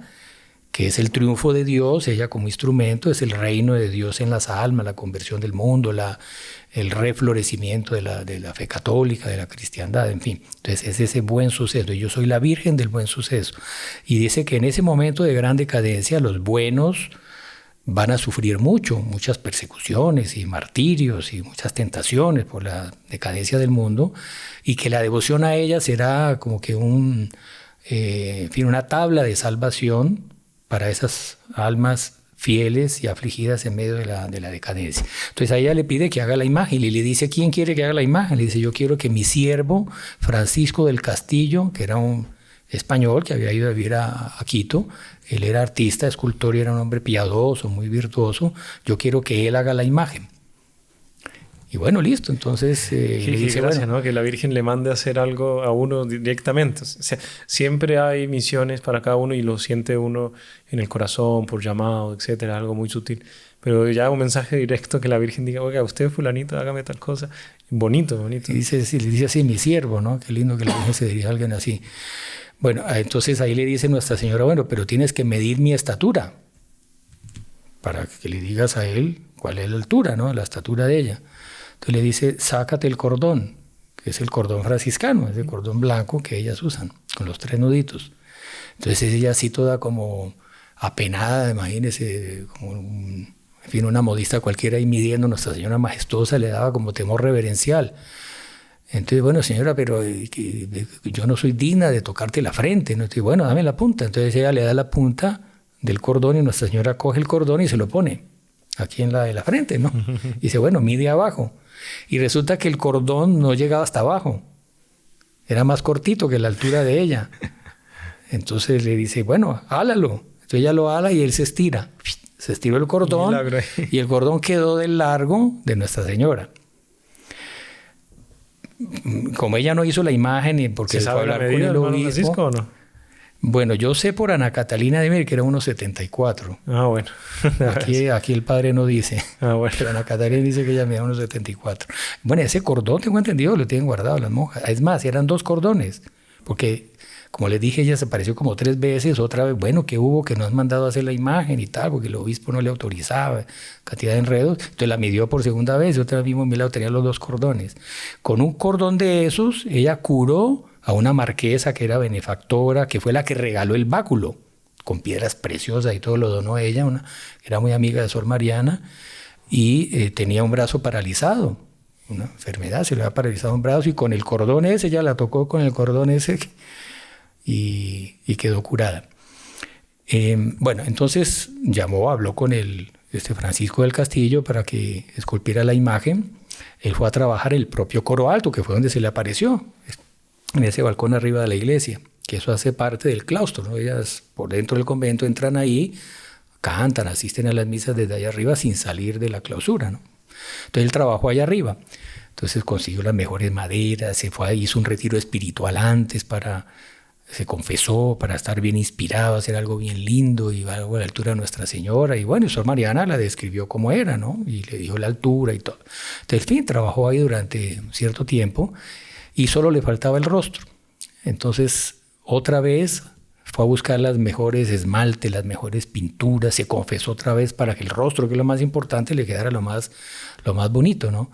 que es el triunfo de Dios, ella como instrumento, es el reino de Dios en las almas, la conversión del mundo, el reflorecimiento de la fe católica, de la cristiandad, en fin. Entonces es ese buen suceso. Yo soy la Virgen del Buen Suceso. Y dice que en ese momento de gran decadencia, los buenos van a sufrir muchas persecuciones y martirios y muchas tentaciones por la decadencia del mundo, y que la devoción a ella será como que una tabla de salvación para esas almas fieles y afligidas en medio de la decadencia. Entonces a ella le pide que haga la imagen y le dice, ¿quién quiere que haga la imagen? Le dice, yo quiero que mi siervo Francisco del Castillo, que era un español que había ido a vivir a Quito, él era artista, escultor y era un hombre piadoso, muy virtuoso, yo quiero que él haga la imagen. Y bueno, listo, entonces le dice, gracias, bueno, ¿no? Que la Virgen le mande a hacer algo a uno directamente. O sea, siempre hay misiones para cada uno y lo siente uno en el corazón, por llamado, etcétera, algo muy sutil. Pero ya un mensaje directo que la Virgen diga, oiga, usted fulanito, hágame tal cosa. Bonito, bonito. Y le dice así, mi siervo, ¿no? Qué lindo que la Virgen se dirija a alguien así. Bueno, entonces ahí le dice Nuestra Señora, bueno, pero tienes que medir mi estatura para que le digas a él cuál es la altura, ¿no? La estatura de ella. Entonces le dice, sácate el cordón, que es el cordón franciscano, es el cordón blanco que ellas usan, con los 3 nuditos. Entonces ella así toda como apenada, imagínese, como en fin, una modista cualquiera ahí midiendo, Nuestra Señora majestuosa le daba como temor reverencial. Entonces, bueno, señora, pero yo no soy digna de tocarte la frente, ¿no? Entonces, bueno, dame la punta. Entonces ella le da la punta del cordón y Nuestra Señora coge el cordón y se lo pone aquí en la frente, ¿no? Y dice, bueno, mide abajo. Y resulta que el cordón no llegaba hasta abajo. Era más cortito que la altura de ella. Entonces le dice, bueno, hálalo. Entonces ella lo ala y él se estira. Se estiró el cordón y el cordón quedó del largo de Nuestra Señora. Como ella no hizo la imagen, porque ¿Se sabe la medida, hermano Francisco, o no? Bueno, yo sé por Ana Catalina de Mir que era 1,74. Ah, bueno. Aquí el padre no dice. Ah, bueno. Pero Ana Catalina dice que ella medía 1,74. Bueno, ese cordón, tengo entendido, lo tienen guardado las monjas. Es más, eran 2 cordones. Porque, como les dije, ella se apareció como 3 veces. Otra vez, bueno, que hubo que no has mandado a hacer la imagen y tal, porque el obispo no le autorizaba. Cantidad de enredos. Entonces la midió por segunda vez. Y otra vez mismo a mi lado tenía los 2 cordones. Con un cordón de esos, ella curó a una marquesa que era benefactora, que fue la que regaló el báculo, con piedras preciosas y todo lo donó ella, era muy amiga de Sor Mariana, y tenía un brazo paralizado, una enfermedad, se le había paralizado un brazo, y con el cordón ese, ella la tocó con el cordón ese, y quedó curada. Bueno, entonces habló con Francisco del Castillo para que esculpiera la imagen. Él fue a trabajar el propio coro alto, que fue donde se le apareció, en ese balcón arriba de la iglesia, que eso hace parte del claustro, ¿no? Ellas por dentro del convento entran ahí, cantan, asisten a las misas desde allá arriba sin salir de la clausura, ¿no? Entonces él trabajó allá arriba, entonces consiguió las mejores maderas, se fue, hizo un retiro espiritual antes se confesó para estar bien inspirado, hacer algo bien lindo y algo a la altura de Nuestra Señora. Y bueno, Sor Mariana la describió como era, ¿no? Y le dijo la altura y todo. Entonces, en fin, trabajó ahí durante un cierto tiempo y solo le faltaba el rostro. Entonces, otra vez fue a buscar las mejores esmaltes, las mejores pinturas, se confesó otra vez para que el rostro, que es lo más importante, le quedara lo más bonito, ¿no?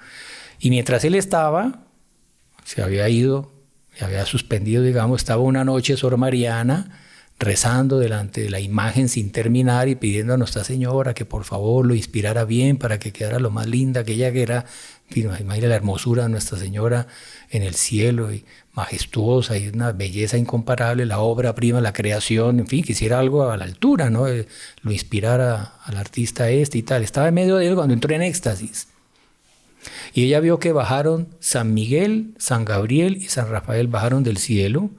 Y mientras él se había ido, se había suspendido, digamos, estaba una noche Sor Mariana rezando delante de la imagen sin terminar y pidiendo a Nuestra Señora que por favor lo inspirara bien para que quedara lo más linda que ella que era. Imagina la hermosura de Nuestra Señora en el cielo, y majestuosa, y una belleza incomparable, la obra prima, la creación, en fin, quisiera algo a la altura, ¿no? Lo inspirara al artista y tal. Estaba en medio de él cuando entró en éxtasis. Y ella vio que bajaron San Miguel, San Gabriel y San Rafael, bajaron del cielo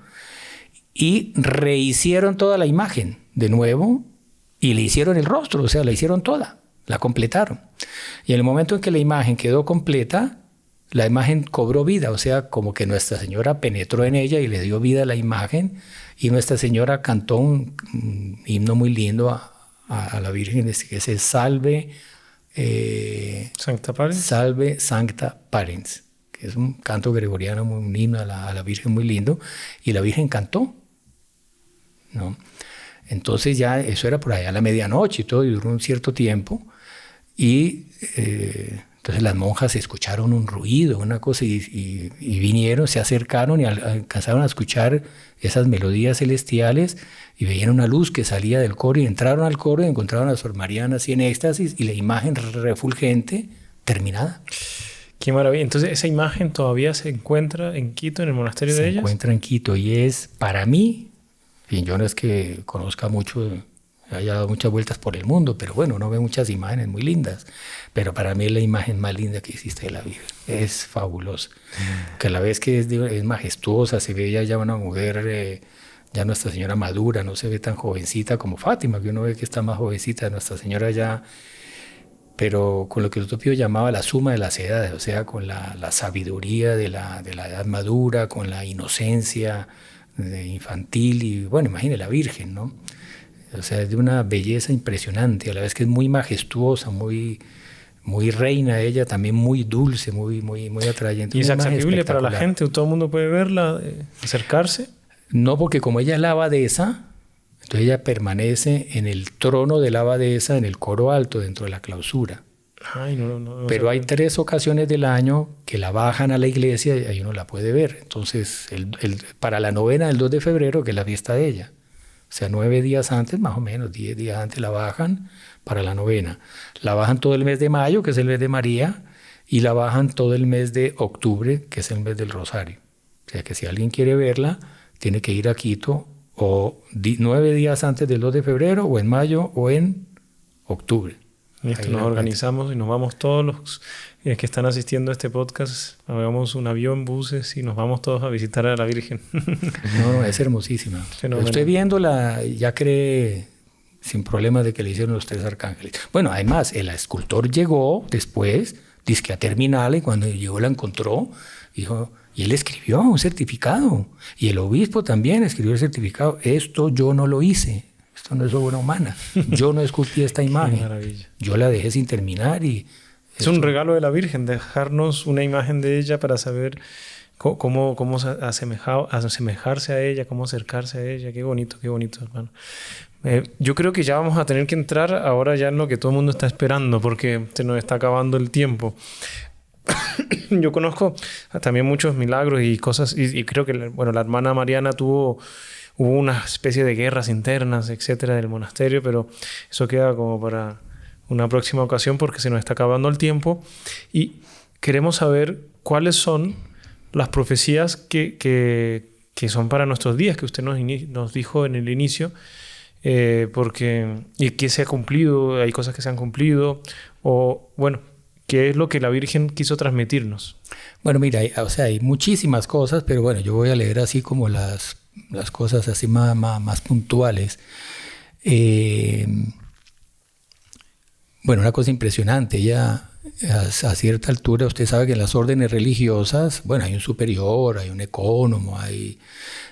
y rehicieron toda la imagen de nuevo y le hicieron el rostro, o sea, la hicieron toda, la completaron. Y en el momento en que la imagen quedó completa, la imagen cobró vida, o sea, como que Nuestra Señora penetró en ella y le dio vida a la imagen, y Nuestra Señora cantó un himno muy lindo a la Virgen, que es el Salve Sancta Parens. Salve Sancta Parens, que es un canto gregoriano, un himno a la Virgen muy lindo, y la Virgen cantó, ¿no? Entonces ya eso era por allá a la medianoche y todo, y duró un cierto tiempo, y entonces las monjas escucharon un ruido, una cosa, y vinieron, se acercaron y alcanzaron a escuchar esas melodías celestiales, y veían una luz que salía del coro, y entraron al coro y encontraron a Sor Mariana así en éxtasis, y la imagen refulgente terminada. Qué maravilla. Entonces, ¿esa imagen todavía se encuentra en Quito, en el monasterio de ellas? Se encuentra en Quito, y es, para mí, en fin, yo no es que conozca mucho, haya dado muchas vueltas por el mundo, pero bueno, uno ve muchas imágenes muy lindas, pero para mí es la imagen más linda que existe de la Virgen. Es fabulosa. Que a la vez que es majestuosa, se ve ya una mujer, ya Nuestra Señora madura, no se ve tan jovencita como Fátima, que uno ve que está más jovencita, Nuestra Señora ya, pero con lo que el Utopio llamaba la suma de las edades, o sea, con la sabiduría de la edad madura, con la inocencia infantil, y bueno, imagine la Virgen, ¿no? O sea, es de una belleza impresionante, a la vez que es muy majestuosa, muy reina ella, también muy dulce, muy atrayente. ¿Y es accesible para la gente? ¿Todo el mundo puede verla, acercarse? No, porque como ella es la abadesa, entonces ella permanece en el trono de la abadesa, en el coro alto, dentro de la clausura. Ay, no Pero hay 3 ocasiones del año que la bajan a la iglesia y ahí uno la puede ver. Entonces, para la novena del 2 de febrero, que es la fiesta de ella, o sea, 9 días antes, más o menos, 10 días antes la bajan para la novena. La bajan todo el mes de mayo, que es el mes de María, y la bajan todo el mes de octubre, que es el mes del Rosario. O sea, que si alguien quiere verla, tiene que ir a Quito o 9 días antes del 2 de febrero, o en mayo, o en octubre. Listo, nos organizamos y nos vamos todos los que están asistiendo a este podcast, hagamos un avión, buses, y nos vamos todos a visitar a la Virgen. No, es hermosísima. Estoy viéndola, ya cree sin problema de que le hicieron los 3 arcángeles. Bueno, además, el escultor llegó después, dizque a terminarla, y cuando llegó la encontró, dijo, y él escribió un certificado, y el obispo también escribió el certificado, esto yo no lo hice. Esto no es obra humana. Yo no esculpí esta imagen. Maravilla. Yo la dejé sin terminar y... Es un regalo de la Virgen, dejarnos una imagen de ella para saber cómo asemejarse a ella, cómo acercarse a ella. Qué bonito, hermano. Yo creo que ya vamos a tener que entrar ahora ya en lo que todo el mundo está esperando, porque se nos está acabando el tiempo. Yo conozco también muchos milagros y cosas, y creo que la hermana Mariana hubo una especie de guerras internas, etcétera, del monasterio, pero eso queda como para una próxima ocasión porque se nos está acabando el tiempo. Y queremos saber cuáles son las profecías que son para nuestros días, que usted nos dijo en el inicio, y que se ha cumplido, hay cosas que se han cumplido, o bueno, ¿qué es lo que la Virgen quiso transmitirnos? Bueno, mira, hay muchísimas cosas, pero bueno, yo voy a leer así como las cosas así más puntuales. Bueno, una cosa impresionante, ella a cierta altura, usted sabe que en las órdenes religiosas, bueno, hay un superior, hay un ecónomo,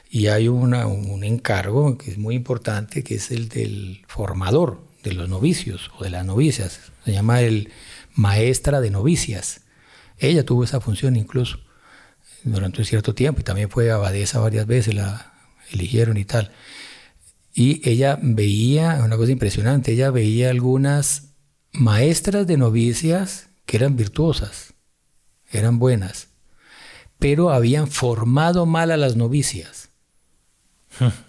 y hay un encargo que es muy importante, que es el del formador de los novicios o de las novicias. Se llama el maestra de novicias. Ella tuvo esa función incluso durante un cierto tiempo, y también fue abadesa varias veces, la eligieron y tal. Y ella veía, una cosa impresionante, ella veía algunas maestras de novicias que eran virtuosas, eran buenas, pero habían formado mal a las novicias.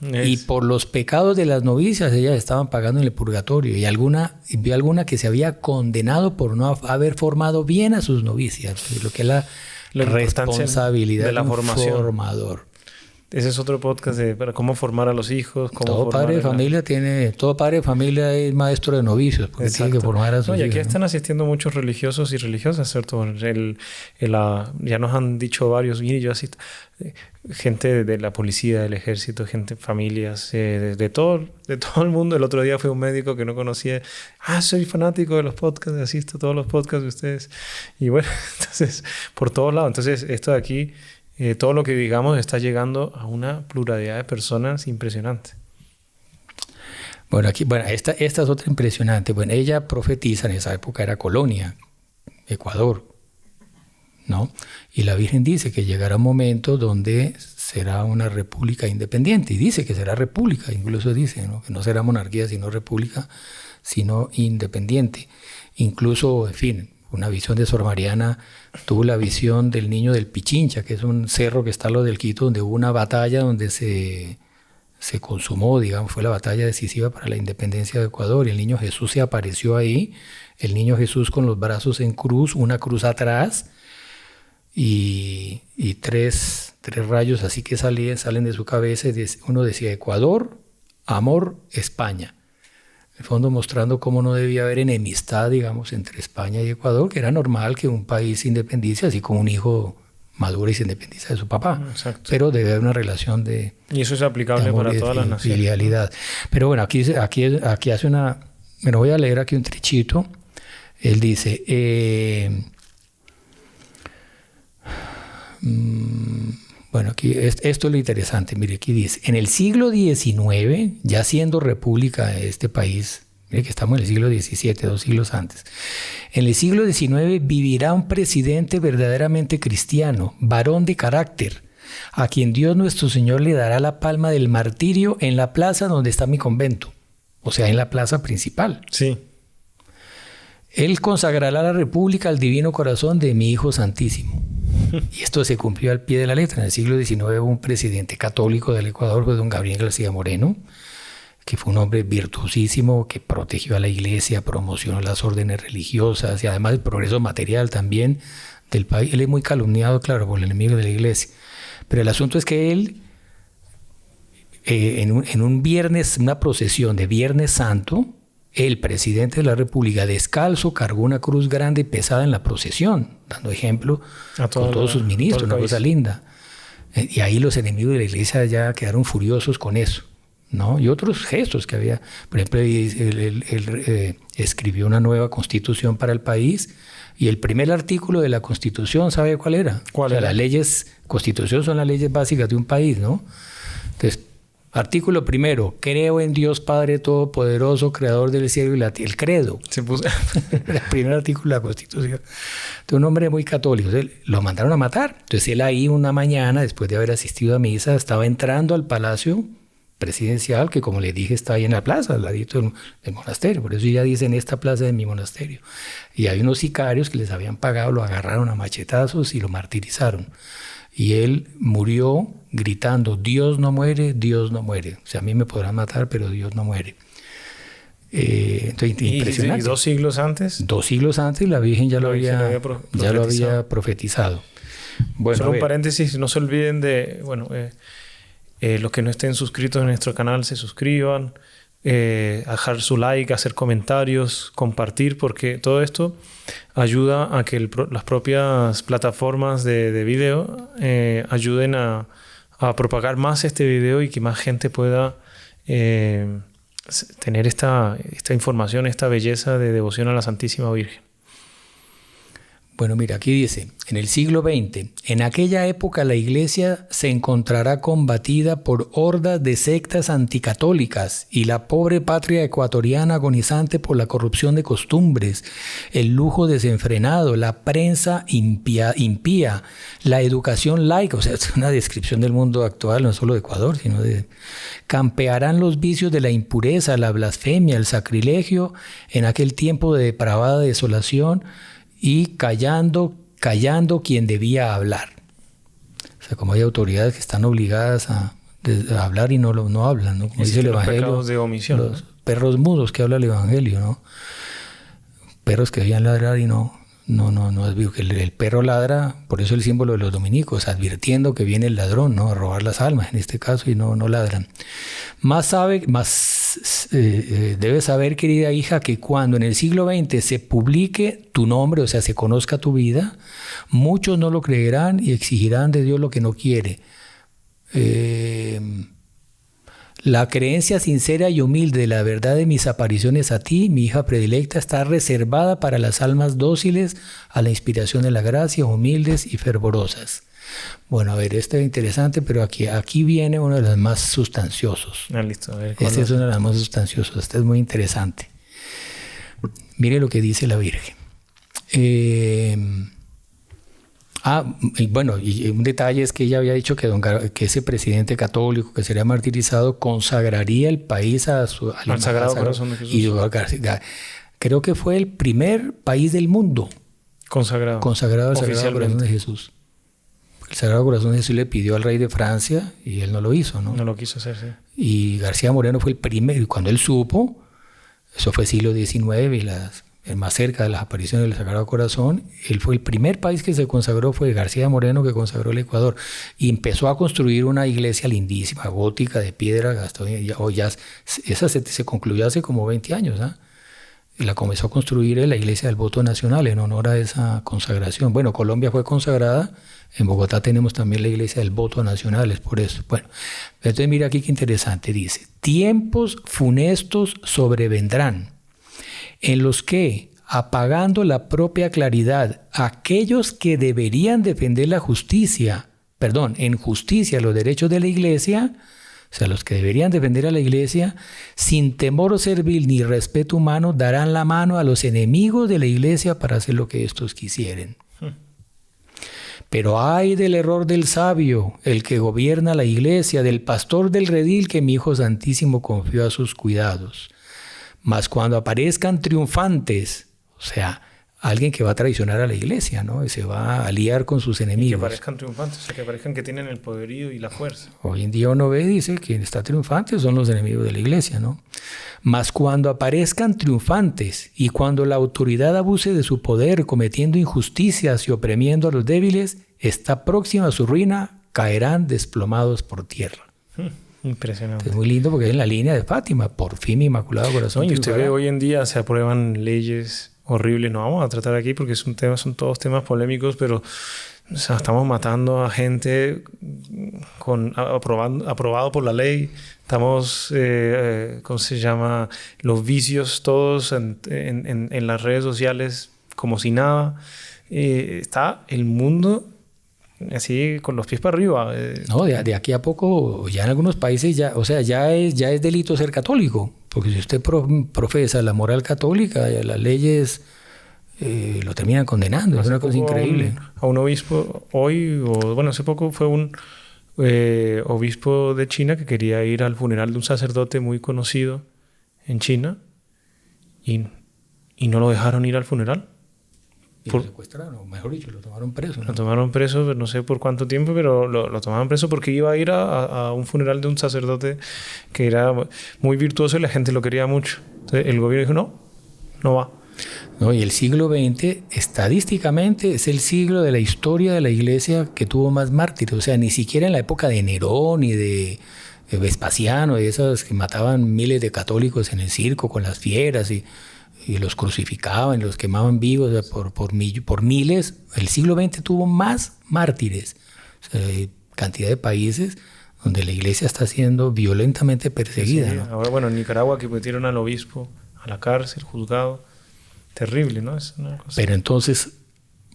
Y por los pecados de las novicias ellas estaban pagando en el purgatorio. Y vio alguna que se había condenado por no haber formado bien a sus novicias. Lo que es la responsabilidad de la un formación. formador. Ese es otro podcast de cómo formar a los hijos. Todo padre de familia es maestro de novicios, porque Exacto. tiene que formar a sus y aquí hijos. están asistiendo muchos religiosos y religiosas, ¿cierto? Ya nos han dicho varios, mire, yo asisto, gente de la policía, del ejército, familias, de todo el mundo. El otro día fue un médico que no conocía. Soy fanático de los podcasts, asisto a todos los podcasts de ustedes. Y bueno, entonces, por todos lados. Entonces, esto de aquí... todo lo que digamos está llegando a una pluralidad de personas impresionante. Bueno, esta es otra impresionante. Bueno, ella profetiza, en esa época era colonia, Ecuador, ¿no? Y la Virgen dice que llegará un momento donde será una república independiente. Y dice que será república, incluso dice, ¿no? Que no será monarquía, sino república, sino independiente. Incluso, en fin, una visión de Sor Mariana tuvo la visión del niño del Pichincha, que es un cerro que está a lo del Quito, donde hubo una batalla donde se consumó, digamos, fue la batalla decisiva para la independencia de Ecuador, y el niño Jesús se apareció ahí, el niño Jesús con los brazos en cruz, una cruz atrás, y tres rayos así que salen de su cabeza, uno decía Ecuador, amor, España. En el fondo mostrando cómo no debía haber enemistad, digamos, entre España y Ecuador, que era normal que un país se independice, así como un hijo madura y se independiza de su papá. Exacto. Pero debe haber una relación de... Y eso es aplicable para todas las naciones. Filialidad. Pero bueno, aquí hace una... Me voy a leer aquí un trichito. Él dice... Bueno, aquí esto es lo interesante. Mire, aquí dice, en el siglo XIX, ya siendo república este país, mire que estamos en el siglo XVII, 2 siglos antes, en el siglo XIX vivirá un presidente verdaderamente cristiano, varón de carácter, a quien Dios nuestro Señor le dará la palma del martirio en la plaza donde está mi convento, o sea, en la plaza principal. Sí. Él consagrará la república al divino corazón de mi Hijo Santísimo. Y esto se cumplió al pie de la letra. En el siglo XIX hubo un presidente católico del Ecuador, fue don Gabriel García Moreno, que fue un hombre virtuosísimo, que protegió a la iglesia, promocionó las órdenes religiosas y además el progreso material también del país. Él es muy calumniado, claro, por el enemigo de la iglesia. Pero el asunto es que él, en un viernes, una procesión de Viernes Santo, el presidente de la República, descalzo, cargó una cruz grande y pesada en la procesión, dando ejemplo con todos sus ministros, una cosa linda. Y ahí los enemigos de la iglesia ya quedaron furiosos con eso, ¿no? Y otros gestos que había. Por ejemplo, él escribió una nueva constitución para el país, y el primer artículo de la constitución, ¿sabe cuál era? ¿Cuál era? Las leyes, constitución son las leyes básicas de un país, ¿no? Entonces, artículo primero, creo en Dios Padre Todopoderoso, Creador del cielo y la tierra. El credo. Se puso... El primer artículo de la Constitución. Entonces, un hombre muy católico. Entonces, lo mandaron a matar. Entonces, él ahí una mañana, después de haber asistido a misa, estaba entrando al palacio presidencial, que como le dije, está ahí en la plaza, al ladito del monasterio. Por eso ya dicen, esta plaza de mi monasterio. Y hay unos sicarios que les habían pagado, lo agarraron a machetazos y lo martirizaron. Y él murió gritando, Dios no muere, Dios no muere. O sea, a mí me podrán matar, pero Dios no muere. Entonces, impresionante. ¿Y 2 siglos antes? 2 siglos antes la Virgen ya lo había profetizado. Bueno, solo un paréntesis, no se olviden de, los que no estén suscritos en nuestro canal, se suscriban, dejar su like, hacer comentarios, compartir, porque todo esto ayuda a que las propias plataformas de video ayuden a propagar más este video y que más gente pueda tener esta información, esta belleza de devoción a la Santísima Virgen. Bueno, mira, aquí dice, en el siglo XX, en aquella época la Iglesia se encontrará combatida por hordas de sectas anticatólicas y la pobre patria ecuatoriana agonizante por la corrupción de costumbres, el lujo desenfrenado, la prensa impía, la educación laica, o sea, es una descripción del mundo actual, no solo de Ecuador, sino de... Campearán los vicios de la impureza, la blasfemia, el sacrilegio, en aquel tiempo de depravada desolación, y callando quien debía hablar. O sea, como hay autoridades que están obligadas a de hablar y no hablan, ¿no? Como dice el Evangelio. Pecados de omisión. Los perros mudos que habla el Evangelio, ¿no? Perros que debían ladrar y no es vivo. El perro ladra, por eso el símbolo de los dominicos, advirtiendo que viene el ladrón, ¿no? A robar las almas, en este caso, y no ladran. Debes saber, querida hija, que cuando en el siglo XX se publique tu nombre, o sea, se conozca tu vida, muchos no lo creerán y exigirán de Dios lo que no quiere. La creencia sincera y humilde de la verdad de mis apariciones a ti, mi hija predilecta, está reservada para las almas dóciles a la inspiración de la gracia, humildes y fervorosas. Bueno, a ver, este es interesante, pero aquí viene uno de los más sustanciosos. Listo. A ver, este es uno de los más sustanciosos. Este es muy interesante. Mire lo que dice la Virgen. Y bueno, y un detalle es que ella había dicho que ese presidente católico que sería martirizado consagraría el país al Sagrado Corazón de Jesús. Y creo que fue el primer país del mundo consagrado al Sagrado Corazón de Jesús. El Sagrado Corazón de Jesús le pidió al rey de Francia y él no lo hizo, ¿no? No lo quiso hacer, sí. Y García Moreno fue el primero, y cuando él supo, eso fue siglo XIX y más cerca de las apariciones del Sagrado Corazón, él fue el primer país que se consagró, fue García Moreno, que consagró el Ecuador, y empezó a construir una iglesia lindísima, gótica, de piedra, esa se concluyó hace como 20 años, ¿ah? Y la comenzó a construir la iglesia del voto nacional en honor a esa consagración. Bueno, Colombia fue consagrada, en Bogotá tenemos también la iglesia del voto nacional, es por eso. Bueno, entonces mira aquí qué interesante, dice: tiempos funestos sobrevendrán, en los que, apagando la propia claridad, aquellos que deberían defender en justicia los derechos de la iglesia, o sea, los que deberían defender a la iglesia, sin temor servil ni respeto humano, darán la mano a los enemigos de la iglesia para hacer lo que estos quisieren. Pero ay del error del sabio, el que gobierna la iglesia, del pastor del redil que mi Hijo Santísimo confió a sus cuidados. Mas cuando aparezcan triunfantes, o sea, alguien que va a traicionar a la iglesia, ¿no? Y se va a aliar con sus enemigos. Y que parezcan triunfantes, o sea, que parezcan que tienen el poderío y la fuerza. Hoy en día uno ve, dice, que quien está triunfante son los enemigos de la iglesia, ¿no? Mas cuando aparezcan triunfantes y cuando la autoridad abuse de su poder cometiendo injusticias y oprimiendo a los débiles, está próxima a su ruina, caerán desplomados por tierra. Impresionante. Es muy lindo porque es en la línea de Fátima, por fin mi Inmaculado Corazón. Y usted ve hoy en día se aprueban leyes horribles. No vamos a tratar aquí porque son todos temas polémicos, pero o sea, estamos matando a gente aprobado por la ley. Estamos, ¿cómo se llama? Los vicios todos en las redes sociales como si nada. Está el mundo así con los pies para arriba. No, de aquí a poco, ya en algunos países ya es delito ser católico, porque si usted profesa la moral católica, ya las leyes lo terminan condenando. Es una cosa increíble. A un obispo hace poco fue un obispo de China que quería ir al funeral de un sacerdote muy conocido en China y no lo dejaron ir al funeral. Y lo secuestraron, o mejor dicho, lo tomaron preso, ¿no? Lo tomaron preso, no sé por cuánto tiempo, pero lo tomaron preso porque iba a ir a un funeral de un sacerdote que era muy virtuoso y la gente lo quería mucho. Entonces el gobierno dijo, no va. No, y el siglo XX, estadísticamente, es el siglo de la historia de la iglesia que tuvo más mártires. O sea, ni siquiera en la época de Nerón ni de Vespasiano, de esas que mataban miles de católicos en el circo con las fieras y los crucificaban, los quemaban vivos, o sea, por miles. El siglo XX tuvo más mártires. O sea, hay cantidad de países donde la iglesia está siendo violentamente perseguida. Sí, ¿no? Ahora, bueno, en Nicaragua que metieron al obispo a la cárcel, juzgado. Terrible, ¿no? Es una cosa. Pero entonces,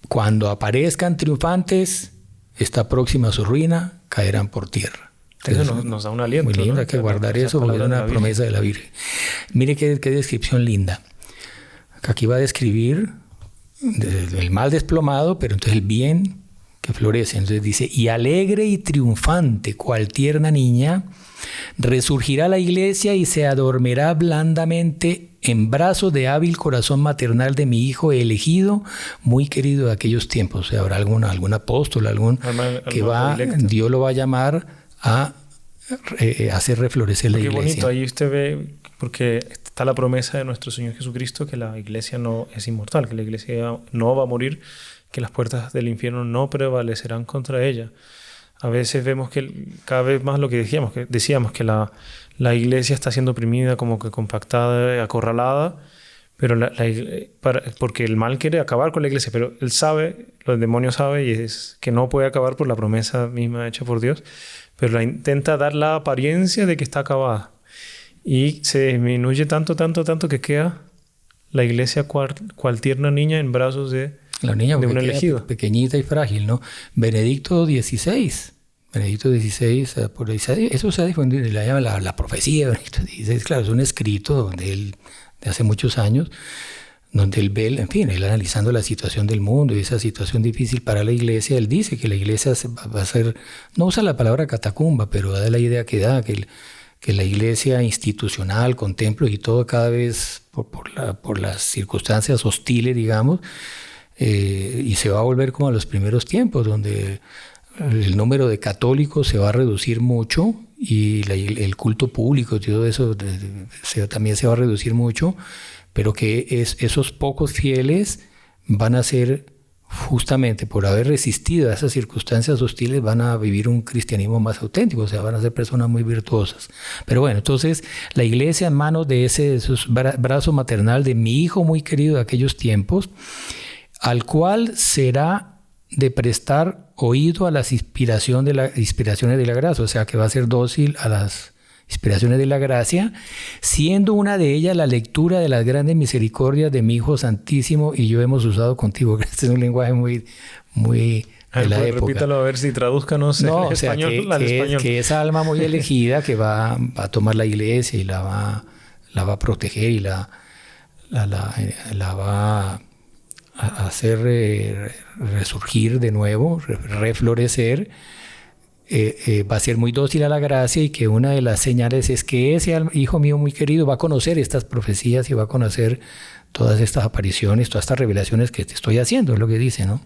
cuando aparezcan triunfantes, está próxima a su ruina, caerán por tierra. Eso nos da un aliento. Muy lindo, ¿no? hay que guardar eso porque es una promesa de la Virgen. Mire qué descripción linda. Aquí va a describir el mal desplomado, pero entonces el bien que florece. Entonces dice, y alegre y triunfante, cual tierna niña, resurgirá la iglesia y se adormirá blandamente en brazos de hábil corazón maternal de mi hijo elegido, muy querido de aquellos tiempos. O sea, habrá algún apóstol, Dios lo va a llamar a hacer reflorecer la Qué iglesia. bonito, ahí usted ve, porque está la promesa de nuestro Señor Jesucristo que la iglesia no es inmortal, que la iglesia no va a morir, que las puertas del infierno no prevalecerán contra ella. A veces vemos que cada vez más lo que decíamos que la iglesia está siendo oprimida, como que compactada, acorralada, pero porque el mal quiere acabar con la iglesia, pero él sabe, el demonio sabe, y es que no puede acabar por la promesa misma hecha por Dios, pero intenta dar la apariencia de que está acabada. Y se disminuye tanto que queda la iglesia cual tierna niña en brazos de un elegido. Pequeñita y frágil, ¿no? Benedicto XVI, por eso se ha difundido, la llama la profecía de Benedicto XVI, claro, es un escrito donde él, de hace muchos años, donde él ve, en fin, él analizando la situación del mundo y esa situación difícil para la iglesia, él dice que la iglesia va a ser, no usa la palabra catacumba, pero da la idea que la iglesia institucional, con templos y todo, cada vez por las circunstancias hostiles, digamos, y se va a volver como a los primeros tiempos, donde el número de católicos se va a reducir mucho y el culto público y todo eso también se va a reducir mucho, pero que esos pocos fieles van a ser, justamente por haber resistido a esas circunstancias hostiles, van a vivir un cristianismo más auténtico, o sea, van a ser personas muy virtuosas. Pero bueno, entonces la iglesia en manos de esos brazo maternal de mi hijo muy querido de aquellos tiempos, al cual será de prestar oído a las inspiraciones de la gracia, o sea, que va a ser dócil a las inspiraciones de la gracia, siendo una de ellas la lectura de las grandes misericordias de mi Hijo Santísimo y yo hemos usado contigo. Este es un lenguaje muy de la época. Repítalo a ver si tradúzcanos en español. Que esa alma muy elegida que va a tomar la iglesia y la va a proteger y la va a hacer resurgir de nuevo, reflorecer, va a ser muy dócil a la gracia, y que una de las señales es que ese hijo mío muy querido va a conocer estas profecías y va a conocer todas estas apariciones, todas estas revelaciones que te estoy haciendo, es lo que dice, ¿no?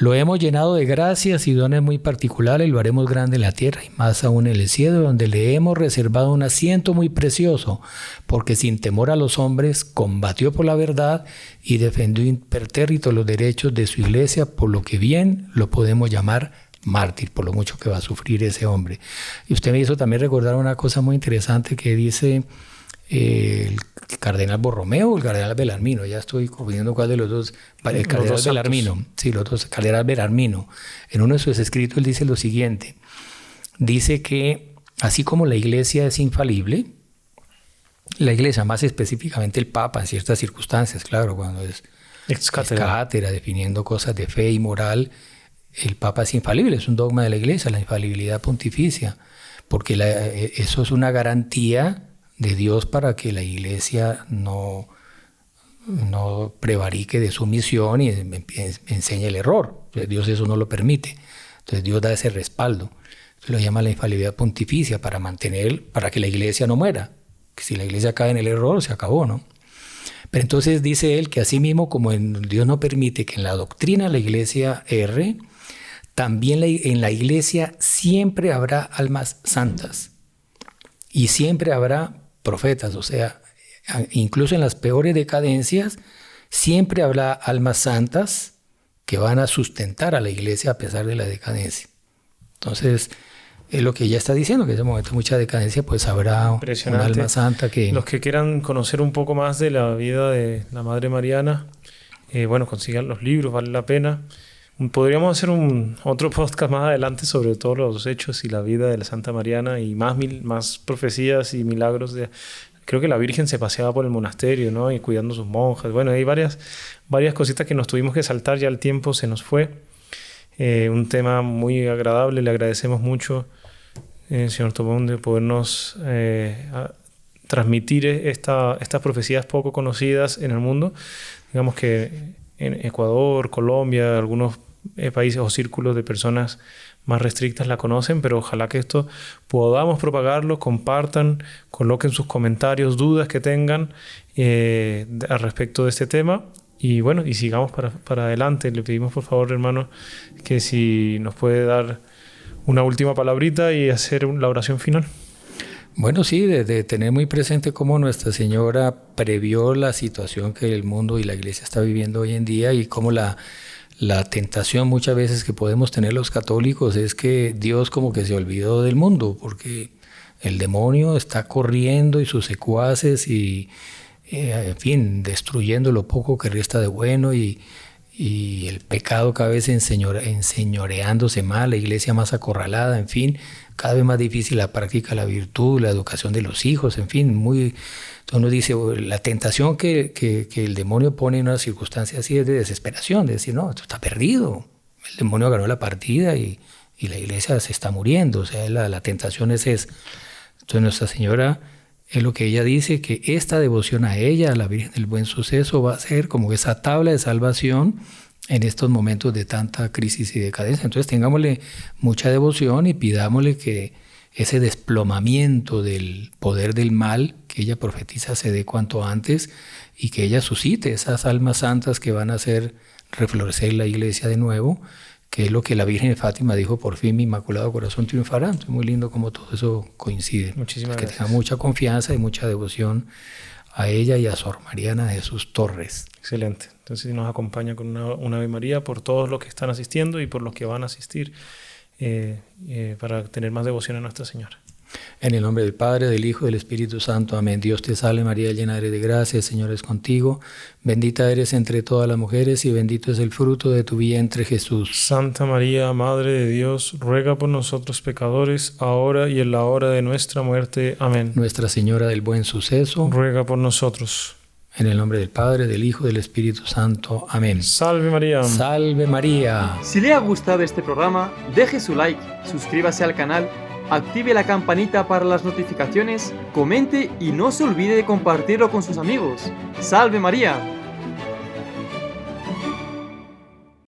Lo hemos llenado de gracias y dones muy particulares, lo haremos grande en la tierra y más aún en el cielo, donde le hemos reservado un asiento muy precioso, porque sin temor a los hombres combatió por la verdad y defendió impertérrito los derechos de su iglesia, por lo que bien lo podemos llamar mártir, por lo mucho que va a sufrir ese hombre. Y usted me hizo también recordar una cosa muy interesante que dice el cardenal Borromeo o el cardenal Bellarmino, ya estoy confundiendo cuál de los dos, el cardenal Bellarmino, sí, los dos, el cardenal Bellarmino. En uno de sus escritos él dice lo siguiente, dice que así como la iglesia es infalible, la iglesia, más específicamente el Papa en ciertas circunstancias, claro, cuando es cátedra, definiendo cosas de fe y moral, el Papa es infalible, es un dogma de la iglesia, la infalibilidad pontificia, porque eso es una garantía de Dios para que la iglesia no prevarique de su misión y enseñe el error. Entonces Dios eso no lo permite. Entonces Dios da ese respaldo. Entonces lo llama la infalibilidad pontificia para que la iglesia no muera. Que si la iglesia cae en el error, se acabó, ¿no? Pero entonces dice él que así mismo como Dios no permite que en la doctrina la iglesia erre, también en la iglesia siempre habrá almas santas y siempre habrá profetas, o sea, incluso en las peores decadencias, siempre habrá almas santas que van a sustentar a la iglesia a pesar de la decadencia. Entonces, es lo que ella está diciendo, que en ese momento de mucha decadencia, pues habrá una alma santa que... Los que quieran conocer un poco más de la vida de la Madre Mariana, consigan los libros, vale la pena. Podríamos hacer otro podcast más adelante sobre todos los hechos y la vida de la Santa Mariana y más profecías y milagros. Creo que la Virgen se paseaba por el monasterio, ¿no? Y cuidando a sus monjas. Bueno, hay varias cositas que nos tuvimos que saltar, ya el tiempo se nos fue. Un tema muy agradable, le agradecemos mucho, señor Tobón, de podernos transmitir estas profecías poco conocidas en el mundo. Digamos que en Ecuador, Colombia, algunos países o círculos de personas más restrictas la conocen, pero ojalá que esto podamos propagarlo, compartan, coloquen sus comentarios, dudas que tengan al respecto de este tema. Y bueno, y sigamos para adelante. Le pedimos por favor, hermano, que si nos puede dar una última palabrita y hacer la oración final. Bueno, sí, de tener muy presente cómo Nuestra Señora previó la situación que el mundo y la Iglesia está viviendo hoy en día, y cómo la tentación muchas veces que podemos tener los católicos es que Dios como que se olvidó del mundo, porque el demonio está corriendo y sus secuaces y en fin, destruyendo lo poco que resta de bueno, y el pecado cada vez enseñoreándose más, la iglesia más acorralada, en fin, cada vez más difícil la práctica de la virtud, la educación de los hijos, en fin, entonces uno dice, la tentación que el demonio pone en una circunstancia así es de desesperación, de decir, no, esto está perdido, el demonio ganó la partida y la iglesia se está muriendo, o sea, la tentación es esa. Entonces Nuestra Señora, es lo que ella dice, que esta devoción a ella, a la Virgen del Buen Suceso, va a ser como esa tabla de salvación en estos momentos de tanta crisis y decadencia. Entonces tengámosle mucha devoción y pidámosle que ese desplomamiento del poder del mal que ella profetiza se dé cuanto antes, y que ella suscite esas almas santas que van a hacer reflorecer la iglesia de nuevo, que es lo que la Virgen de Fátima dijo: por fin mi Inmaculado Corazón triunfará. Es muy lindo como todo eso coincide. Muchísimas que gracias. tenga mucha confianza y mucha devoción a ella y a Sor Mariana Jesús Torres. Excelente. Entonces nos acompaña con una Ave María por todos los que están asistiendo y por los que van a asistir, para tener más devoción a Nuestra Señora. En el nombre del Padre, del Hijo y del Espíritu Santo. Amén. Dios te salve María, llena eres de gracia, el Señor es contigo. Bendita eres entre todas las mujeres y bendito es el fruto de tu vientre, Jesús. Santa María, Madre de Dios, ruega por nosotros pecadores, ahora y en la hora de nuestra muerte. Amén. Nuestra Señora del Buen Suceso. Ruega por nosotros. En el nombre del Padre, del Hijo y del Espíritu Santo. Amén. Salve María. Salve María. Si le ha gustado este programa, deje su like, suscríbase al canal, active la campanita para las notificaciones, comente y no se olvide de compartirlo con sus amigos. ¡Salve María!